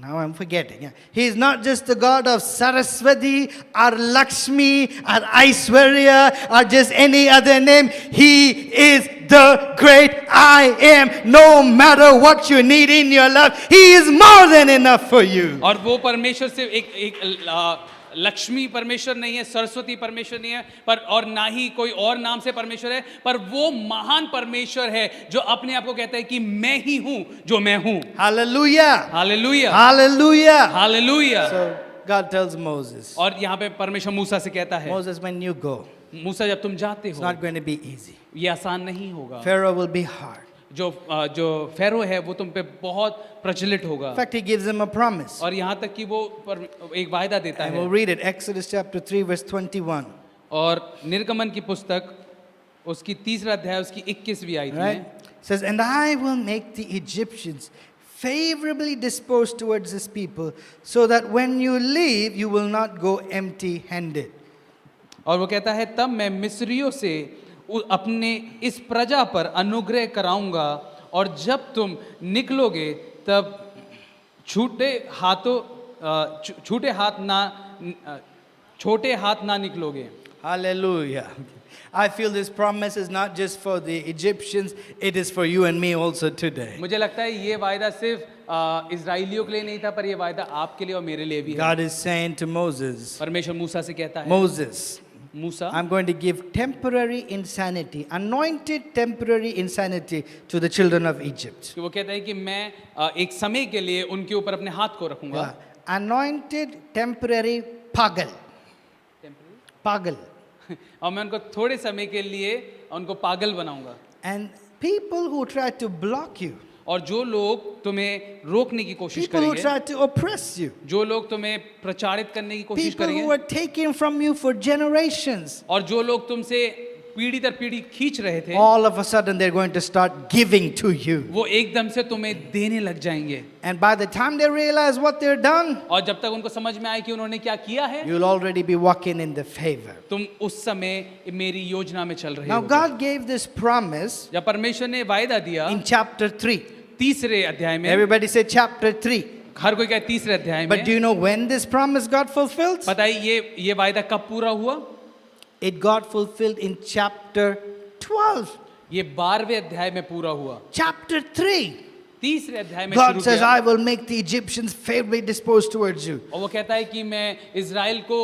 now I'm forgetting. Yeah. He's not just the God of Saraswati or Lakshmi or Aishwarya or just any other name. He is the great I am. No matter what you need in your life, He is more than enough for you. और वो परमेश्वर से एक लक्ष्मी परमेश्वर नहीं है, सरस्वती परमेश्वर नहीं है, पर और ना ही कोई और नाम से परमेश्वर है, पर वो महान परमेश्वर है जो अपने आप को कहता है कि मैं ही हूँ जो मैं हूँ। Hallelujah. Hallelujah, Hallelujah. Hallelujah. So God tells Moses, और यहाँ पे परमेश्वर मूसा से कहता है, Moses, when you go, मूसा जब तुम जाते it's हो not going to be easy. ये आसान नहीं होगा। Pharaoh will be hard. जो फेरो है वो तुम पे बहुत प्रचलित होगा। In fact, He gives him a promise. और यहाँ तक कि वो एक वायदा देता And है। we'll read it. Exodus chapter 3, verse 21. और निर्गमन की पुस्तक उसकी 3रा अध्याय उसकी 21वीं आयत Right? में It says, and I will make the Egyptians favorably disposed towards this people, so that when you leave, you will not go empty handed. और वो कहता है तब मैं मिस्रियों से अपने इस प्रजा पर अनुग्रह कराऊंगा और जब तुम निकलोगे तब छूटे छोटे हाथ ना निकलोगे। Hallelujah. I feel this promise is not just for the Egyptians, it is for you and me also today. मुझे लगता है ये वायदा सिर्फ इजराइलियों के लिए नहीं था, पर ये वायदा आपके लिए और मेरे लिए भी है। God is saying to Moses, परमेश्वर मूसा से कहता है, Moses, Musa, I'm going to give temporary insanity, anointed temporary insanity to the children of Egypt. कि वो कहता है कि मैं एक समय के लिए उनके ऊपर अपने हाथ को रखूंगा। Yeah. Anointed temporary pagal. Pagal. और मैं उनको थोड़े समय के लिए उनको पागल बनाऊंगा। And people who try to block you, और जो लोग तुम्हें रोकने की कोशिश people who करेंगे, try to oppress you, जो लोग तुम्हें प्रचारित करने की कोशिश people करेंगे, who are taken from you for generations, और जो लोग तुमसे पीढ़ी दर पीढ़ी खींच रहे थे, all of a sudden they're going to start giving to you. वो एकदम से तुम्हें देने लग जाएंगे। And by the time they realize what they're done, और जब तक उनको समझ में आए कि उन्होंने क्या किया है, you'll already be walking in the favor. तुम उस समय मेरी योजना में चल रहे Now हो। God gave this promise जब परमेश्वर ने वायदा दिया in chapter 3. तीसरे अध्याय में, Everybody say chapter 3. हर कोई कहे तीसरे अध्याय But do में, you know when this promise got fulfilled? पता है ये वायदा कब पूरा हुआ? It got fulfilled in chapter 12. ये 12वें अध्याय में पूरा हुआ। Chapter 3. तीसरे अध्याय में God शुरू says, किया, I will make the Egyptians favorably disposed towards you. और वो कहता है कि मैं इजराइल को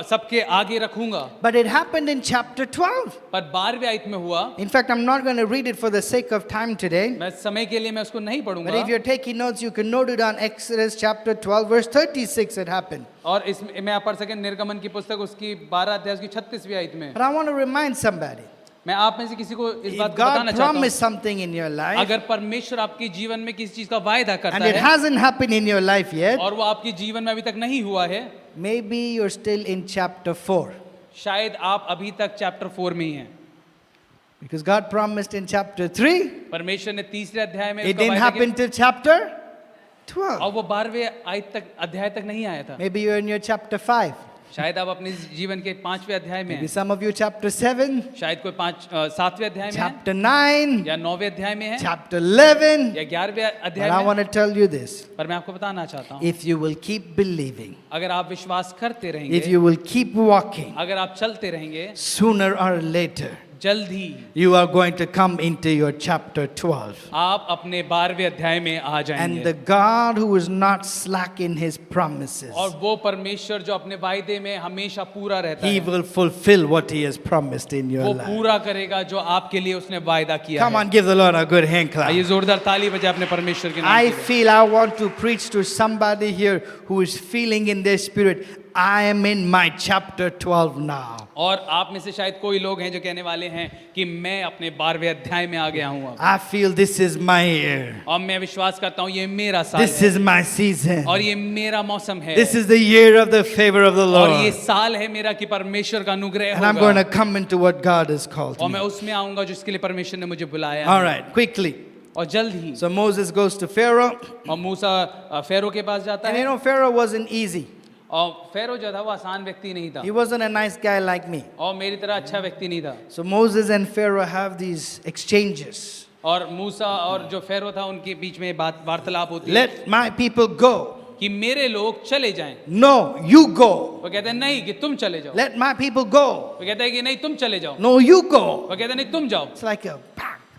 सबके आगे रखूंगा। But it happened in chapter 12. पर 12वें आयत में हुआ। In fact, I'm not going to read it for the sake of time today. मैं समय के लिए मैं उसको नहीं But if पढ़ूंगा, you're taking notes, you can note it on Exodus chapter 12, verse 36. It happened. और इसमें मैं आप पढ़ सकें निर्गमन की पुस्तक उसकी 12 अध्याय उसकी 36वीं आयत में। But I want to remind somebody, मैं आप में से किसी को इस if बात को बताना God चाहता हूँ, promised something in your life, अगर परमेश्वर आपके जीवन में किसी चीज का वायदा करता and it है hasn't happened in your life yet, और वो आपके जीवन में अभी तक नहीं हुआ है, maybe you're still in chapter 4. शायद आप अभी तक चैप्टर 4 में ही हैं। Because God promised in chapter 3, परमेश्वर ने तीसरे अध्याय में it उसका didn't वायदा happen किया, till chapter और 12. वो 12वें आयत तक अध्याय तक नहीं आया था। Maybe you're in your chapter 5. शायद आप अपने जीवन के 5वें अध्याय में Maybe हैं, some of you chapter 7, शायद कोई 7वें अध्याय में है, chapter 9, या 9वें अध्याय में है, chapter 11. या 11वें But अध्याय I में want है। to tell you this. पर मैं आपको बताना चाहता हूँ, If you will keep believing, अगर आप विश्वास करते if रहेंगे, you will keep walking, अगर आप चलते रहेंगे, sooner or later, जल्द ही you are going to come into your chapter 12. आप अपने 12वें अध्याय में आ And जाएंगे। the God who is not slack in his promises, और वो परमेश्वर जो अपने वायदे में हमेशा पूरा रहता he है, will fulfill what he has promised in your वो life. पूरा करेगा जो आपके लिए उसने वायदा किया Come है। on, give the Lord a good hand आइए clap. जोरदार ताली बजाए अपने परमेश्वर के नाम I के लिए। feel I want to preach to somebody here who is feeling in their spirit, I am in my chapter 12 now. और आप में से शायद कोई लोग हैं जो कहने वाले हैं कि मैं अपने 12वें अध्याय में आ गया हूँ अब। I feel this is my year. और मैं विश्वास करता हूँ ये मेरा साल This है is my season. और ये मेरा मौसम है This is the year of the favor of the और ये Lord. साल है मेरा कि परमेश्वर का अनुग्रह And I'm going to होगा come into what God has called और मैं me. उसमें आऊंगा जिसके लिए परमेश्वर ने मुझे बुलाया All है। right, quickly. और जल्द ही So Moses goes to Pharaoh. और मूसा फेरो के पास जाता And you है know, Pharaoh wasn't easy. और फेरो जो था वो आसान व्यक्ति नहीं था He wasn't a nice guy like me. और मेरी तरह अच्छा व्यक्ति नहीं था। So Moses and Pharaoh have these exchanges. और मूसा और जो फेरो था उनके बीच में बात वार्तालाप होती है Let my people go. कि मेरे लोग चले जाएं। No, you go. वो कहते हैं नहीं कि तुम चले जाओ। Let my people go. वो कहते हैं कि नहीं तुम चले जाओ। No, you go. वो कहते हैं नहीं तुम जाओ। It's like a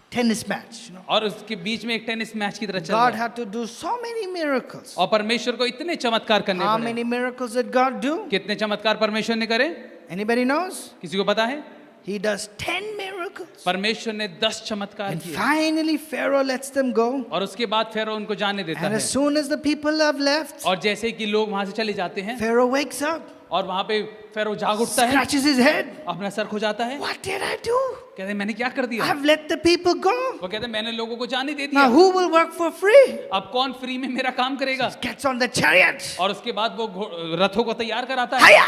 tennis match. You know? और उसके बीच में एक टेनिस मैच की तरह चल God रहा है। had to do so many miracles. और परमेश्वर को इतने चमत्कार करने How पड़े। many miracles did God do? कितने चमत्कार परमेश्वर ने करे? Anybody knows? किसी को पता है? He does 10 miracles. परमेश्वर ने 10 चमत्कार And किए finally Pharaoh lets them go. और उसके बाद फेरो उनको जाने देता And है। as soon as the people have left, और जैसे कि लोग वहां से चले जाते हैं Pharaoh wakes up, और वहां पे फेरो जाग उठता है, scratches his head. अपना सर खुजाता है, What did I do? कहते हैं मैंने क्या कर दिया? I've let the people go. वो कहते हैं मैंने लोगों को जाने दे Now दिया। who will work for free? अब कौन फ्री में मेरा काम करेगा? Gets on the chariot. और उसके बाद वो रथों को तैयार कराता है। Hiya!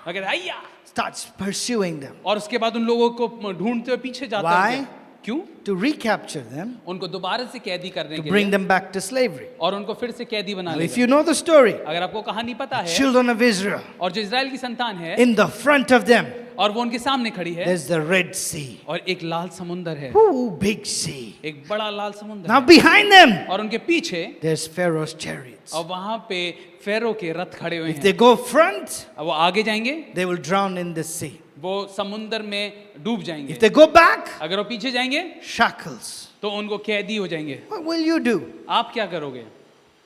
वो कहते हैं हैया! Starts pursuing them. और उसके बाद उन लोगों को ढूंढते हुए पीछे जाता Why? है। क्यों? To recapture them, उनको दोबारा से कैदी करने to के bring लिए them back to slavery. और उनको फिर से कैदी बना Now, if लेगा। you know the story, अगर आपको कहानी पता है children of Israel, और जो इजराइल की संतान है in the front of them, और वो उनके सामने खड़ी है there's the Red Sea. और एक लाल समुंदर है, Ooh, big sea. एक बड़ा लाल समुंदर Now है। behind them, और उनके पीछे there's Pharaoh's chariots. और वहां पे फेरो के रथ खड़े हुए If they हैं। go front, अब वो आगे जाएंगे, they will drown in the sea. वो समुंदर में डूब If जाएंगे। they go back, अगर वो पीछे जाएंगे shackles. तो उनको कैदी हो जाएंगे। What will you do? आप क्या करोगे?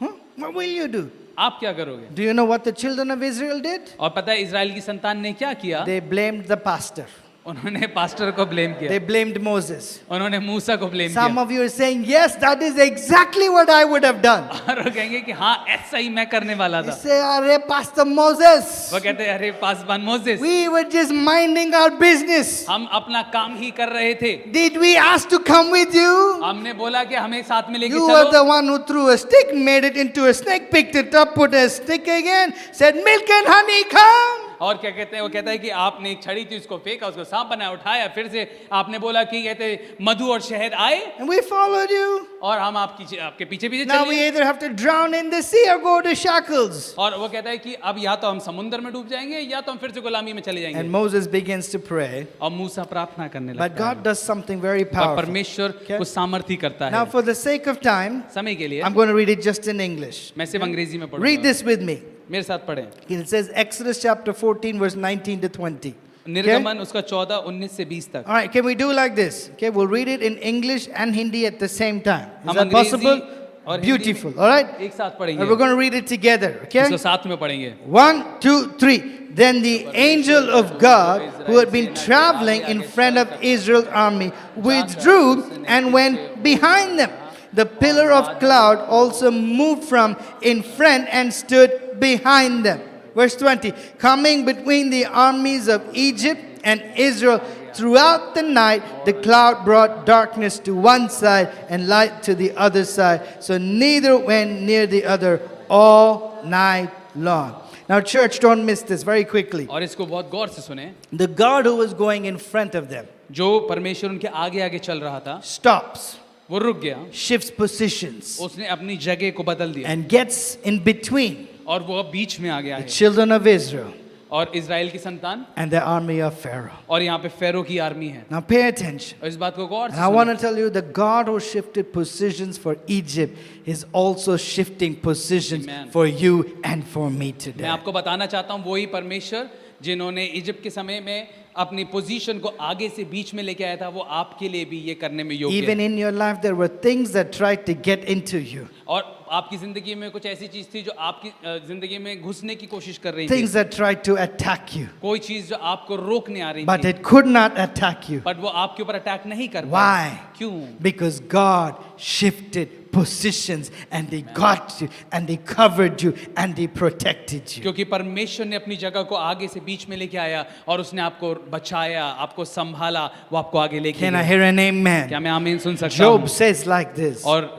Huh? What will you do? आप क्या करोगे? Do you know what the children of Israel did? और पता है इजराइल की संतान ने क्या किया? They blamed the pastor. उन्होंने पास्टर को ब्लेम किया, They blamed Moses. उन्होंने मूसा को ब्लेम Some किया। of you are saying, yes, that is exactly what I would have done. और वो कहेंगे कि हाँ ऐसा ही मैं करने वाला They था। say, Arre, Pastor Moses, वो कहते हैं अरे Paswan Moses, we were just minding our business. हम अपना काम ही कर रहे थे, Did we ask to come with you? हमने बोला कि हमें साथ में लेके You were चलो। the one who threw a stick, made it into a snake, picked it up, put a stick again, said, milk and honey, come. और क्या कहते हैं, वो कहता है कि आपने एक छड़ी थी उसको फेंका, उसको सांप बनाया, उठाया, फिर से आपने बोला कि कहते मधु और शहद आए And we followed you. और हम आपके पीछे पीछे Now we चले। either have to drown in the sea or go to shackles. और वो कहता है कि अब या तो हम समुद्र में डूब जाएंगे या तो हम फिर से गुलामी में चले And जाएंगे। Moses begins to pray. और मूसा प्रार्थना करने But लगता God है, does something very और powerful. परमेश्वर Okay. कुछ सामर्थ्य करता Now, है। for the sake of time, समय के लिए I'm going to read it just in English. मैं सिर्फ अंग्रेजी में Read पढ़ूंगा, this with me. मेरे साथ पढ़ें। It says Exodus chapter 14, verse 19 to 20. निर्गमन उसका 14, 19 से 20 तक। All right, can we do like this? Okay, we'll read it in English and Hindi at the same time. Is हम that अंग्रेजी possible? और हिंदी Beautiful. में All right? एक साथ पढ़ेंगे, And we're going to read it together. Okay? इसको साथ में पढ़ेंगे। 1, 2, 3. Then the angel of God, who had been traveling in front of Israel's army, withdrew and went behind them. The pillar of cloud also moved from in front and stood behind them. Verse 20. Coming between the armies of Egypt and Israel throughout the night, the cloud brought darkness to one side and light to the other side. So neither went near the other all night long. Now, church, don't miss this very quickly. और इसको बहुत गौर से सुने। The God who was going in front of them जो परमेश्वर उनके आगे आगे चल रहा था, stops, वो रुक गया, shifts positions, उसने अपनी जगह को बदल दिया and gets in between और वो अब बीच में आ गया the है children of Israel और इजराइल की संतान and the army of Pharaoh. और यहाँ पे फेरो की आर्मी है। Now, pay attention. और इस बात को गौर And से I want सुने। to tell you the God who shifted positions for Egypt is also shifting positions Amen. for you and for me मैं today. आपको बताना चाहता हूँ वही परमेश्वर जिन्होंने इजिप्ट के समय में अपनी पोजीशन को आगे से बीच में लेके आया था, वो आपके लिए भी ये करने में योग्य Even है। in your life, there were things that tried to get into you, और आपकी जिंदगी में कुछ ऐसी चीज थी जो आपकी जिंदगी में घुसने की कोशिश कर रही थी, things that tried to attack you, कोई चीज जो आपको रोकने आ रही but थी, it could not attack you. But वो आपके ऊपर अटैक नहीं कर Why? पाई। क्यों? Because God shifted positions and He got you and He covered you and He protected you. क्योंकि परमेश्वर ने अपनी जगह को आगे से बीच में लेके आया और उसने आपको बचाया, आपको संभाला, वो आपको आगे लेके Can I गया। hear an amen? क्या मैं आमीन सुन सकता Job हूँ? says like this. और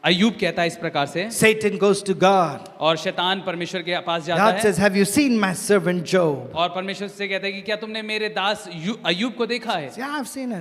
अय्यूब कहता है इस प्रकार से, Satan goes to God. और शैतान परमेश्वर के पास जाता God है says, have you seen my servant Job? और परमेश्वर से कहता है कि क्या तुमने मेरे दास अय्यूब को देखा है? Yeah, I've seen.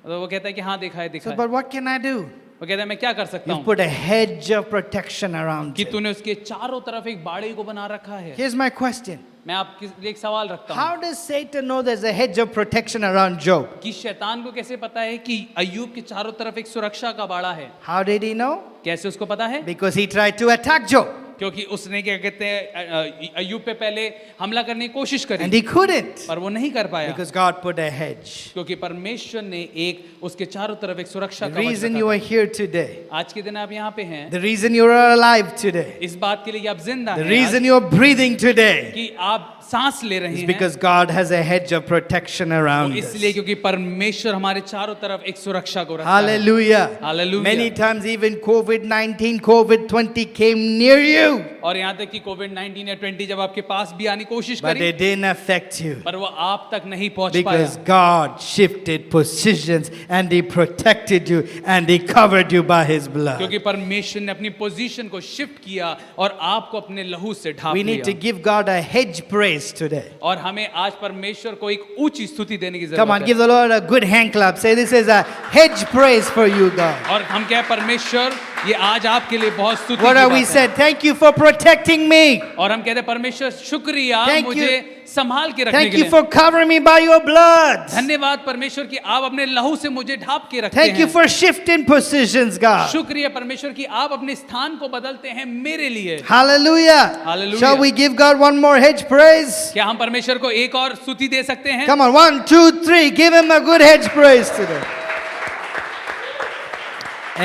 तो वो कहता है कि हाँ देखा है, देखा So, है। but what can I do? वो कहता है मैं क्या कर सकता You've हूँ put a hedge of protection around कि him. तूने उसके चारों तरफ एक बाड़े को बना रखा है। Here's my question. मैं आपके लिए एक सवाल रखता हूँ How does Satan know there's a hedge of protection around Job? कि शैतान को कैसे पता है कि अय्यूब के चारों तरफ एक सुरक्षा का बाड़ा है? How did he know? कैसे उसको पता है? Because he tried to attack Job क्योंकि उसने क्या कहते हैं अय्यूब पे पहले हमला करने की कोशिश करी, and he couldn't पर वो नहीं कर पाया because God put a hedge. क्योंकि परमेश्वर ने एक उसके चारों तरफ एक सुरक्षा The कवच reason रखा you था। are here today, आज के दिन आप यहाँ पे हैं, the reason you are alive today, इस बात के लिए आप जिंदा the हैं reason आज, you are breathing today कि आप सांस ले रहे is हैं, because God has a hedge of protection वो around इसलिए us. क्योंकि परमेश्वर हमारे चारों तरफ एक सुरक्षा को रखता है। Hallelujah. Hallelujah. Many times even COVID-19, COVID-20 came near you, और यहाँ तक कि कोविड-19 या 20 जब आपके पास भी आने की कोशिश but करी, it didn't affect you पर वो आप तक नहीं पहुंच because पाया God shifted positions and He protected you and He covered you by His blood. क्योंकि परमेश्वर ने अपनी पोजीशन को शिफ्ट किया और आपको अपने लहू से ढांप We need to लिया। give God a hedge praise today. और हमें आज परमेश्वर को एक ऊंची स्तुति देने की Come on, जरूरत give है। the Lord a good hand clap. Say, this is a hedge praise for you, God. और हम क्या है, परमेश्वर ये आज आपके लिए बहुत स्तुति What की are we बात है। said? Thank you for protecting me. और हम कहते हैं परमेश्वर शुक्रिया Thank मुझे संभाल के रखने Thank के you लिए। for covering me by your blood. धन्यवाद परमेश्वर की आप अपने लहू से मुझे ढांप के रखते Thank you हैं। for shifting positions, God. शुक्रिया परमेश्वर की आप अपने स्थान को बदलते हैं मेरे लिए। Hallelujah. Hallelujah. Shall we give God one more hedge praise? क्या हम परमेश्वर को एक और स्तुति दे सकते हैं? Come on, 1, 2, 3. Give him a good hedge praise today.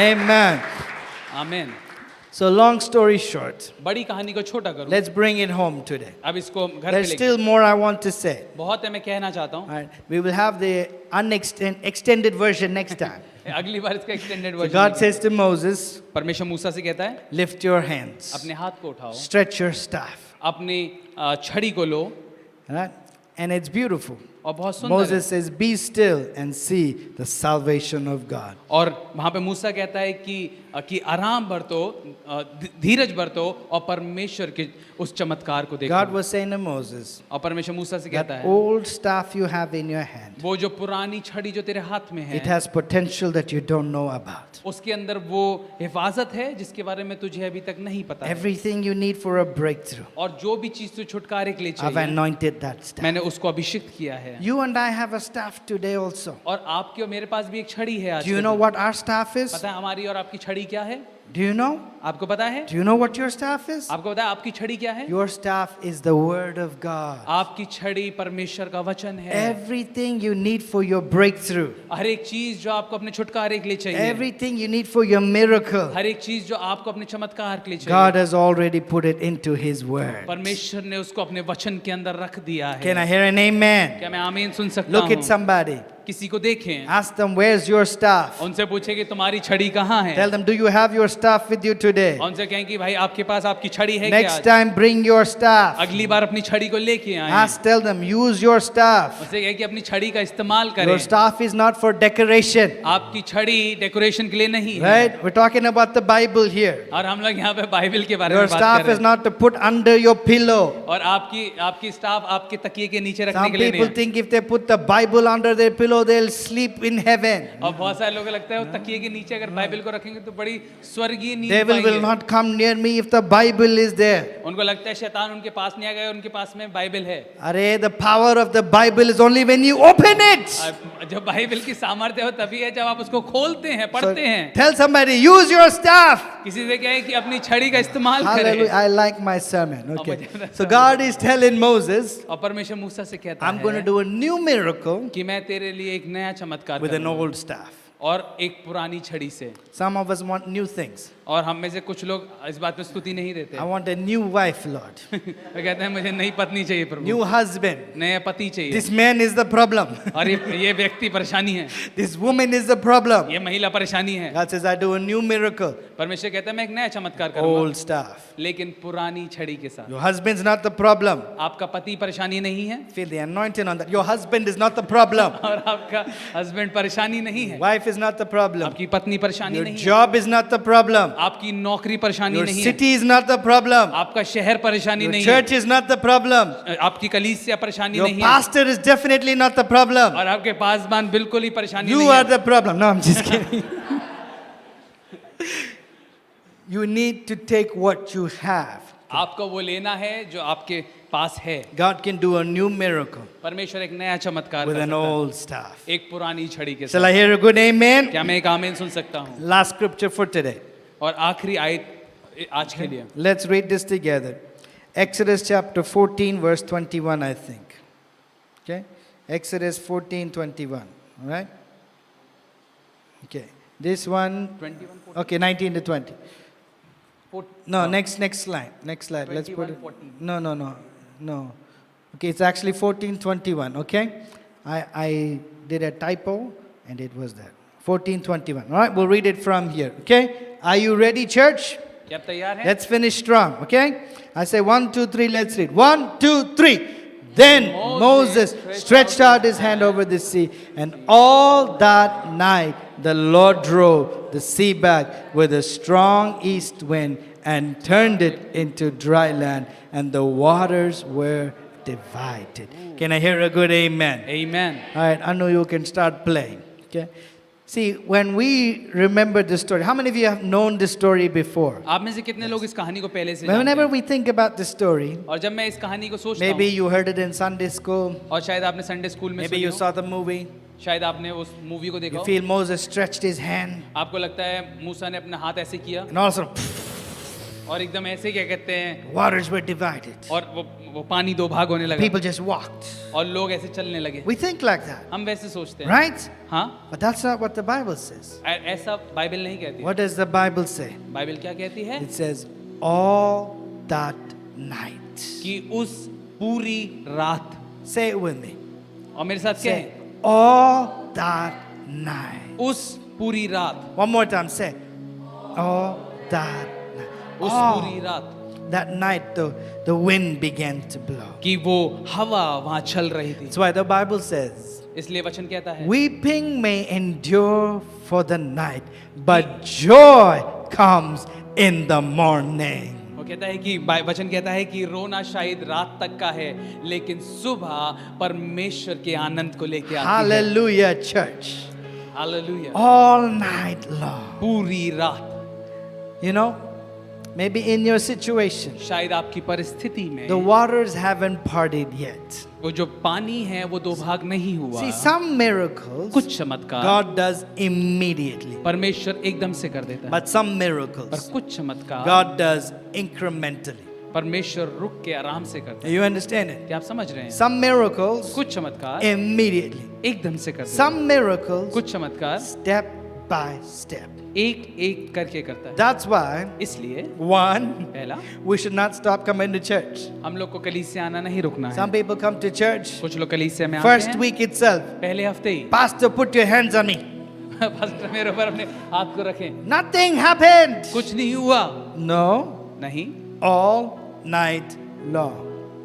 Amen. आमीन। So, long story short, बड़ी कहानी को छोटा करूं। let's bring it home today. अब इसको घर पे There's लेके still more I want to say. बहुत है मैं कहना चाहता All हूँ। right, we will have the extended version next time. अगली बार इसका extended So version. God says to Moses, परमेश्वर मूसा से कहता है lift your hands, अपने हाथ को उठाओ, stretch your staff. अपनी छड़ी को लो All right? And it's beautiful. और बहुत सुंदर है। Moses says, be still and see the salvation of God. और वहां पे मूसा कहता है कि आराम बरतो, धीरज बरतो और परमेश्वर के उस चमत्कार को देखो। God was saying to Moses, और परमेश्वर मूसा से कहता that है old staff you have in your hand, वो जो पुरानी छड़ी जो तेरे हाथ में it है has potential that you don't know about. उसके अंदर वो हिफाजत है जिसके बारे में तुझे अभी तक नहीं पता है। Everything you need for a breakthrough, और जो भी चीज तू छुटकारे के लिए I've चाहिए anointed that staff. मैंने उसको अभिषिक्त किया है। You and I have a staff today also. और आपके और मेरे पास भी एक छड़ी है आज Do you के know दिन। what our staff is? पता है हमारी और आपकी छड़ी क्या है? Do you know? आपको पता है? Do you know what your staff is? आपको पता है आपकी छड़ी क्या है? Your staff is the Word of God. आपकी छड़ी परमेश्वर का वचन है। Everything you need for your breakthrough, हर एक चीज जो आपको अपने छुटकारे के लिए चाहिए, everything you need for your miracle, हर एक चीज जो आपको अपने चमत्कार के लिए God चाहिए, has already put it into His Word. परमेश्वर ने उसको अपने वचन के अंदर रख दिया है। Can I hear an amen? क्या मैं आमीन सुन सकता Look at हूँ? somebody. किसी को देखें, Ask them, where's your staff? उनसे पूछे कि तुम्हारी छड़ी कहाँ है? Tell them, do you have your staff with you today? और उनसे कहें कि भाई आपके पास आपकी छड़ी है क्या Next आज? time, bring your staff. अगली बार अपनी छड़ी को लेके आए। Ask, tell them, use your staff. उनसे कहें कि अपनी छड़ी का इस्तेमाल करें। Your staff is not for decoration, आपकी छड़ी डेकोरेशन के लिए नहीं है। right? We're talking about the Bible here. और हम लोग यहाँ पे बाइबल के बारे Your में बात staff कर is रहे हैं। not to put under your pillow. और आपकी स्टाफ आपके तकिए के नीचे रखने Some के लिए नहीं people है। think if they put the Bible under their pillow, they'll sleep in heaven. और बहुत सारे लोगों को लगता है वो तकिए के नीचे अगर बाइबल को रखेंगे तो बड़ी स्वर्गीय नींद Devil will पाएंगे। not come near me if the Bible is there. उनको लगता है शैतान उनके पास नहीं आएगा, उनके पास में बाइबल है। Arey, the power of the Bible is only when you open it. और जब बाइबल की सामर्थ्य हो तभी है जब आप उसको खोलते हैं, So, पढ़ते हैं। tell somebody, use your staff. किसी से कहे कि अपनी छड़ी का इस्तेमाल Hallelujah. करें। I like my sermon. Okay. मुझे- So God is telling Moses, और परमेश्वर मूसा से कहता I'm going to है do a new miracle कि मैं तेरे लिए एक नया चमत्कार with an करूंगा। old staff. और एक पुरानी छड़ी से। Some of us want new things. और हम में से कुछ लोग इस बात में स्तुति नहीं देते। I want a new wife, Lord. वो कहते हैं मुझे नई पत्नी चाहिए प्रभु, New husband. नया पति चाहिए। This man is the problem. और ये व्यक्ति परेशानी है, This woman is the problem. ये महिला परेशानी है। God says, I do a new miracle. परमेश्वर कहता है मैं एक नया चमत्कार करूंगा, Old staff. लेकिन पुरानी छड़ी के साथ। Your husband's not the problem. आपका पति परेशानी नहीं है Feel the anointing on that. Your husband is not the problem. और आपका हस्बैंड परेशानी नहीं है, Wife is not the problem. आपकी पत्नी परेशानी Your नहीं है, job is not the problem. आपकी नौकरी परेशानी Your नहीं है, city is not the problem. आपका शहर परेशानी Your नहीं church is not the problem. है, आपकी कलीसिया परेशानी Your नहीं है, pastor is definitely not the problem. और आपके पासबान बिल्कुल ही परेशानी You नहीं are है। the problem. No, I'm just kidding. You need to take what you have. आपको वो लेना है जो आपके पास है। God can do a new miracle परमेश्वर एक नया चमत्कार with कर an सकता है, old staff. एक पुरानी छड़ी के Shall साथ। I hear a good amen? क्या मैं एक आमीन सुन सकता हूँ? Last scripture for today. और आखिरी आयत आज के लिए Let's read this together. Exodus chapter 14, verse 21, I think. Okay? Exodus 14, 21. All right? Okay. This one, 21, okay, 19 to 20. No, हाँ, next slide. Next slide. Let's put 21, it. 14. No. Okay, it's actually 14, 21. Okay? I did a typo and it was there. 14, 21. All right, we'll read it from here. Okay? Are you ready, church? क्या आप तैयार हैं? Let's finish strong, okay? I say 1, 2, 3, let's read. 1, 2, 3. Then Moses stretched out his hand over the sea, and all that night the Lord drove the sea back with a strong east wind and turned it into dry land, and the waters were divided. Can I hear a good amen? Amen. All right, I know you can start playing, okay? See, when we remember this story, how many of you have known this story before? आप में से कितने लोग इस कहानी को पहले से जानते Whenever हैं? we think about this story, और जब मैं इस कहानी को सोचता maybe हूँ, you heard it in Sunday school, और शायद आपने संडे स्कूल में maybe सुनी you हो, saw the movie, शायद आपने उस मूवी को देखा you हो, feel Moses stretched his hand, आपको लगता है मूसा ने अपना हाथ ऐसे किया and all of a sudden, और एकदम ऐसे क्या कहते हैं, waters were divided. और वो पानी दो भाग होने लगा People just walked. और लोग ऐसे चलने लगे. We think like that, हम वैसे सोचते हैं, right? हाँ, But that's not what the Bible says. ऐसा बाइबल नहीं कहती. What does the Bible say? Bible क्या कहती है? It says, all that night. कि उस पूरी रात. Say it with me. और मेरे साथ क्या Say, है? all that night. उस पूरी रात. One more time, say, all that night. उस All पूरी रात. that night, the wind began to blow. कि वो हवा वहां चल रही थी. That's why the Bible says, इसलिए वचन कहता है, weeping may endure for the night, but joy comes in the morning. वो कहता है कि वचन कहता है कि रोना शायद रात तक का है, लेकिन सुबह परमेश्वर के आनंद को लेके आती है. Hallelujah, church. Hallelujah. All night long. पूरी रात. You know, maybe in your situation, शायद आपकी परिस्थिति में the waters haven't parted yet. वो जो पानी है वो दो भाग नहीं हुआ. See, some miracles कुछ चमत्कार God does immediately, परमेश्वर एकदम से कर देता है, but some पर miracles कुछ चमत्कार God does incrementally. परमेश्वर रुक के आराम से करता है. You understand it? क्या आप समझ रहे हैं? Some miracles कुछ चमत्कार immediately, एकदम से करता है. some miracles कुछ चमत्कार step by step. एक एक करके करता है. That's why, इसलिए one, पहला, we should not stop coming to church. हम लोग को कलीसिया आना नहीं रुकना है. Some people come to church कुछ लोग कलीसिया में आते first हैं week itself. पहले हफ्ते ही. Pastor, put your hands on me. Pastor मेरे ऊपर अपने हाथ को रखें. Nothing happened. कुछ नहीं हुआ. No, नहीं, all night long.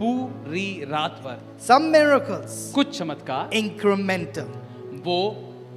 पूरी रात भर. Some miracles कुछ चमत्कार incremental. वो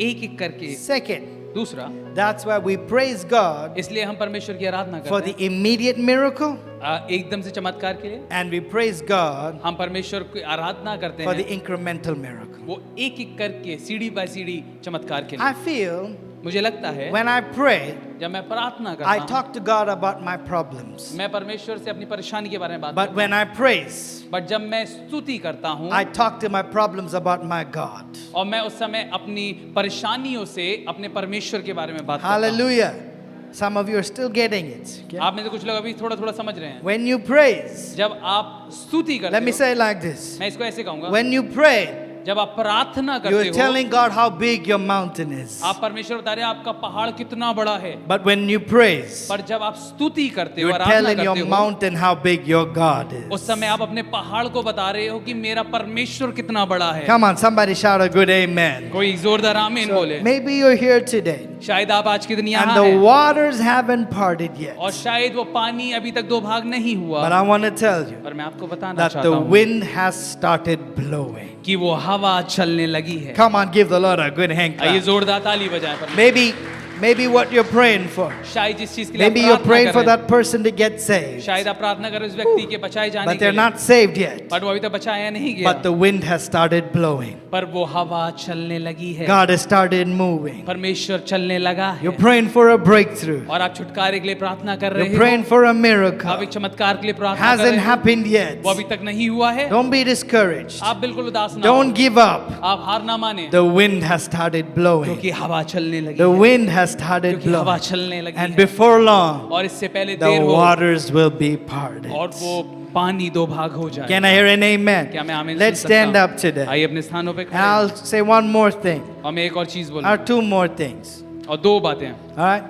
एक एक करके. Second, दूसरा, that's why we praise God इसलिए हम परमेश्वर की आराधना for करते the immediate miracle, हैं. एकदम से चमत्कार के लिए and we praise God हम परमेश्वर की आराधना करते for the हैं. incremental miracle. वो एक एक करके सीढ़ी बाय सीढ़ी चमत्कार के I लिए. feel मुझे लगता है when I pray, जब मैं प्रार्थना I करता हूँ, talk to God about my problems. मैं परमेश्वर से अपनी परेशानी के बारे में बात But करता when I praise, हूँ. बट जब मैं स्तुति करता हूँ I talk to my problems about my God. और मैं उस समय अपनी परेशानियों से अपने परमेश्वर के बारे में बात करता हूँ. Hallelujah. Some of you are still getting it. okay? आप में से कुछ लोग अभी थोड़ा थोड़ा समझ रहे हैं. When you praise, जब आप स्तुति let me करते हो, say it like this. मैं इसको ऐसे कहूंगा, When you pray, जब आप प्रार्थना you करते are हो, telling God how big your mountain is. आप परमेश्वर बता रहे हैं आपका पहाड़ कितना बड़ा है. But when you praise, पर जब आप स्तुति करते हो, you're आराधना telling your करते हो, mountain how big your God उस is. समय आप अपने पहाड़ को बता रहे हो कि मेरा परमेश्वर कितना बड़ा है. Come on, somebody shout a good amen. कोई जोरदार आमीन बोले. Maybe you're here today शायद आप आज के दिन and यहाँ the हैं waters haven't parted yet. और शायद वो पानी अभी तक दो भाग नहीं But हुआ. I want to tell you पर मैं आपको बताना that चाहता the हूँ wind has started blowing. कि वो हवा चलने लगी है. Come on, give the Lord a good hand आइए clap. जोरदार ताली बजाएं. पर Maybe what you're praying for. शायद जिस चीज के लिए Maybe आप you're प्रार्थना praying कर for रहे हैं, that person to get saved, शायद आप प्रार्थना कर रहे हो उस व्यक्ति के बचाए जाने but के they're लिए, not saved yet. पर वो अभी तक बचाया नहीं गया. But the wind has started blowing. पर वो हवा चलने लगी है. God has started moving. परमेश्वर चलने लगा है. You're praying for a breakthrough. और आप छुटकारे के लिए प्रार्थना कर रहे You're हो. praying for a आप miracle. एक चमत्कार के लिए प्रार्थना कर Hasn't रहे हो. happened yet. वो अभी तक नहीं हुआ है. Don't be discouraged. आप बिल्कुल उदास ना Don't हो. give up. आप हार ना माने. The wind has started blowing. क्योंकि हवा चलने लगी The है. wind has started क्योंकि हवा blowing. चलने लगी And है. before long, और इससे पहले the देर हो waters will be parted. और वो पानी दो भाग हो जाए. Can I hear an amen? क्या मैं आमीन Let's सुन सकता stand हूं? up today. आइए अपने स्थानों पे And खड़े I'll say one more thing, और मैं एक और चीज or बोलूं. two more things. और दो बातें. All right?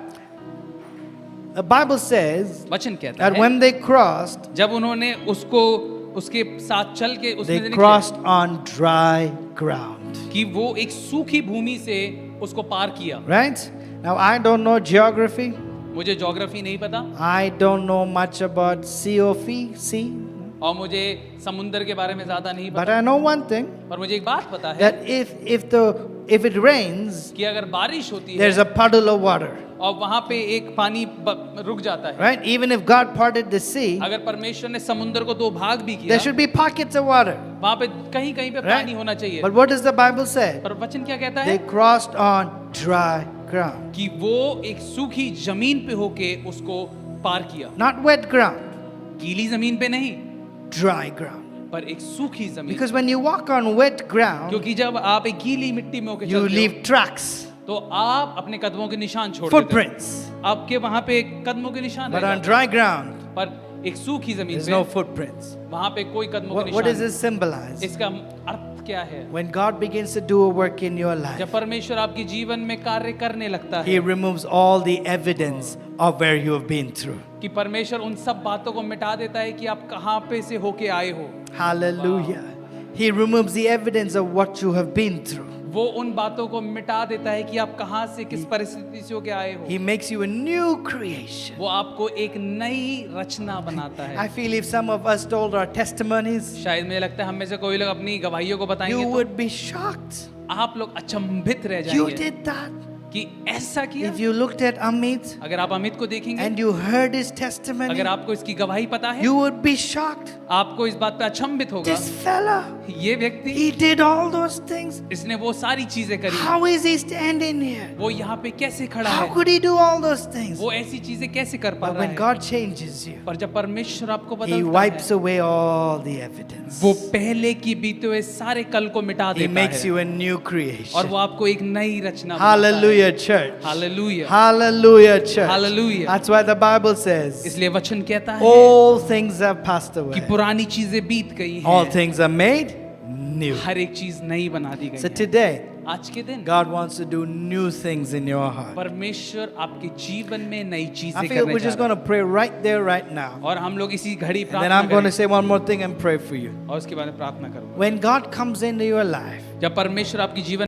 The Bible says वचन कहता that है when they crossed, जब उन्होंने उसको उसके साथ चल के उसमें they से निकले, crossed on dry ground. कि वो एक सूखी भूमि से उसको पार किया. Right? Now, I don't know geography. मुझे ज्योग्राफी नहीं पता. I don't know much about COF, sea. और मुझे समुंदर के बारे में ज्यादा नहीं But पता, I know one thing, पर मुझे एक बात पता है that if it rains, कि अगर बारिश होती है there's a puddle of water, और वहां पे एक पानी रुक जाता है, right? Even if God parted the sea, अगर परमेश्वर ने समुंदर को दो भाग भी किया, there should be pockets of water, वहां पे कहीं कहीं पे right? पानी होना चाहिए। But what does the Bible say? पर वचन क्या कहता They है crossed on dry ground, कि वो एक सूखी जमीन पे होके उसको पार किया, not wet ground, गीली जमीन पे नहीं, dry ground. पर एक सूखी जमीन। Because when you walk on wet ground, क्योंकि जब आप एक गीली मिट्टी में होके you चलते leave tracks, हो तो आप अपने कदमों के निशान छोड़ देते footprints. हो, आपके वहां पे कदमों के निशान But रह on जाते dry ground, हैं। पर एक सूखी जमीन there's पे no footprints. वहां पे कोई कदमों के What does निशान this symbolize? नहीं। इसका अर्थ क्या है? When God begins to do a work in your life, जब परमेश्वर आपके जीवन में कार्य करने लगता He है removes all the evidence of where you have been through. कि परमेश्वर उन सब बातों को मिटा देता है कि आप कहाँ पे से होके आए हो। Hallelujah. He removes the evidence of what you have been through. वो उन बातों को मिटा देता है कि आप कहाँ से किस परिस्थिति से होके आए हो। He makes you a new creation. वो आपको एक नई रचना बनाता I है। feel if some of us told our testimonies, शायद मुझे लगता है हम में से कोई लोग अपनी गवाहियों को you बताएंगे तो would be shocked. आप लोग अचंभित रह You जाएंगे did that. कि ऐसा किया। If you looked at Amit अगर आप अमित को देखेंगे, and you heard his testimony, अगर आपको इसकी गवाही पता है, you would be shocked. आपको इस बात पे अचंभित होगा। This fella, ये व्यक्ति, he did all those things. इसने वो सारी चीजें करी, How is he standing here? वो यहाँ पे कैसे खड़ा How है, could he do all those things? वो ऐसी चीजें कैसे कर पा But रहा when है। God changes you, पर जब परमेश्वर आपको He बदलता wipes है, away all the evidence. वो पहले की बीते हुए सारे कल को मिटा He देता makes है you a new और creation. वो आपको एक नई रचना Hallelujah, church. Hallelujah. Hallelujah, church. Hallelujah. That's why the Bible says, इसलिए वचन कहता है all things have passed कि away. पुरानी चीजें बीत गई All हैं, things are made new. हर एक चीज नई बना दी गई So है। today, आज के दिन God wants to do new things in your heart. परमेश्वर आपके जीवन में नई I चीजें feel करने we're जा just रहा going to pray right there, right now. है। और हम लोग इसी घड़ी And then प्रार्थना I'm going to करें say one more thing and pray for you. और उसके बाद में प्रार्थना करूंगा। When God comes into your life, जब परमेश्वर आपकी जीवन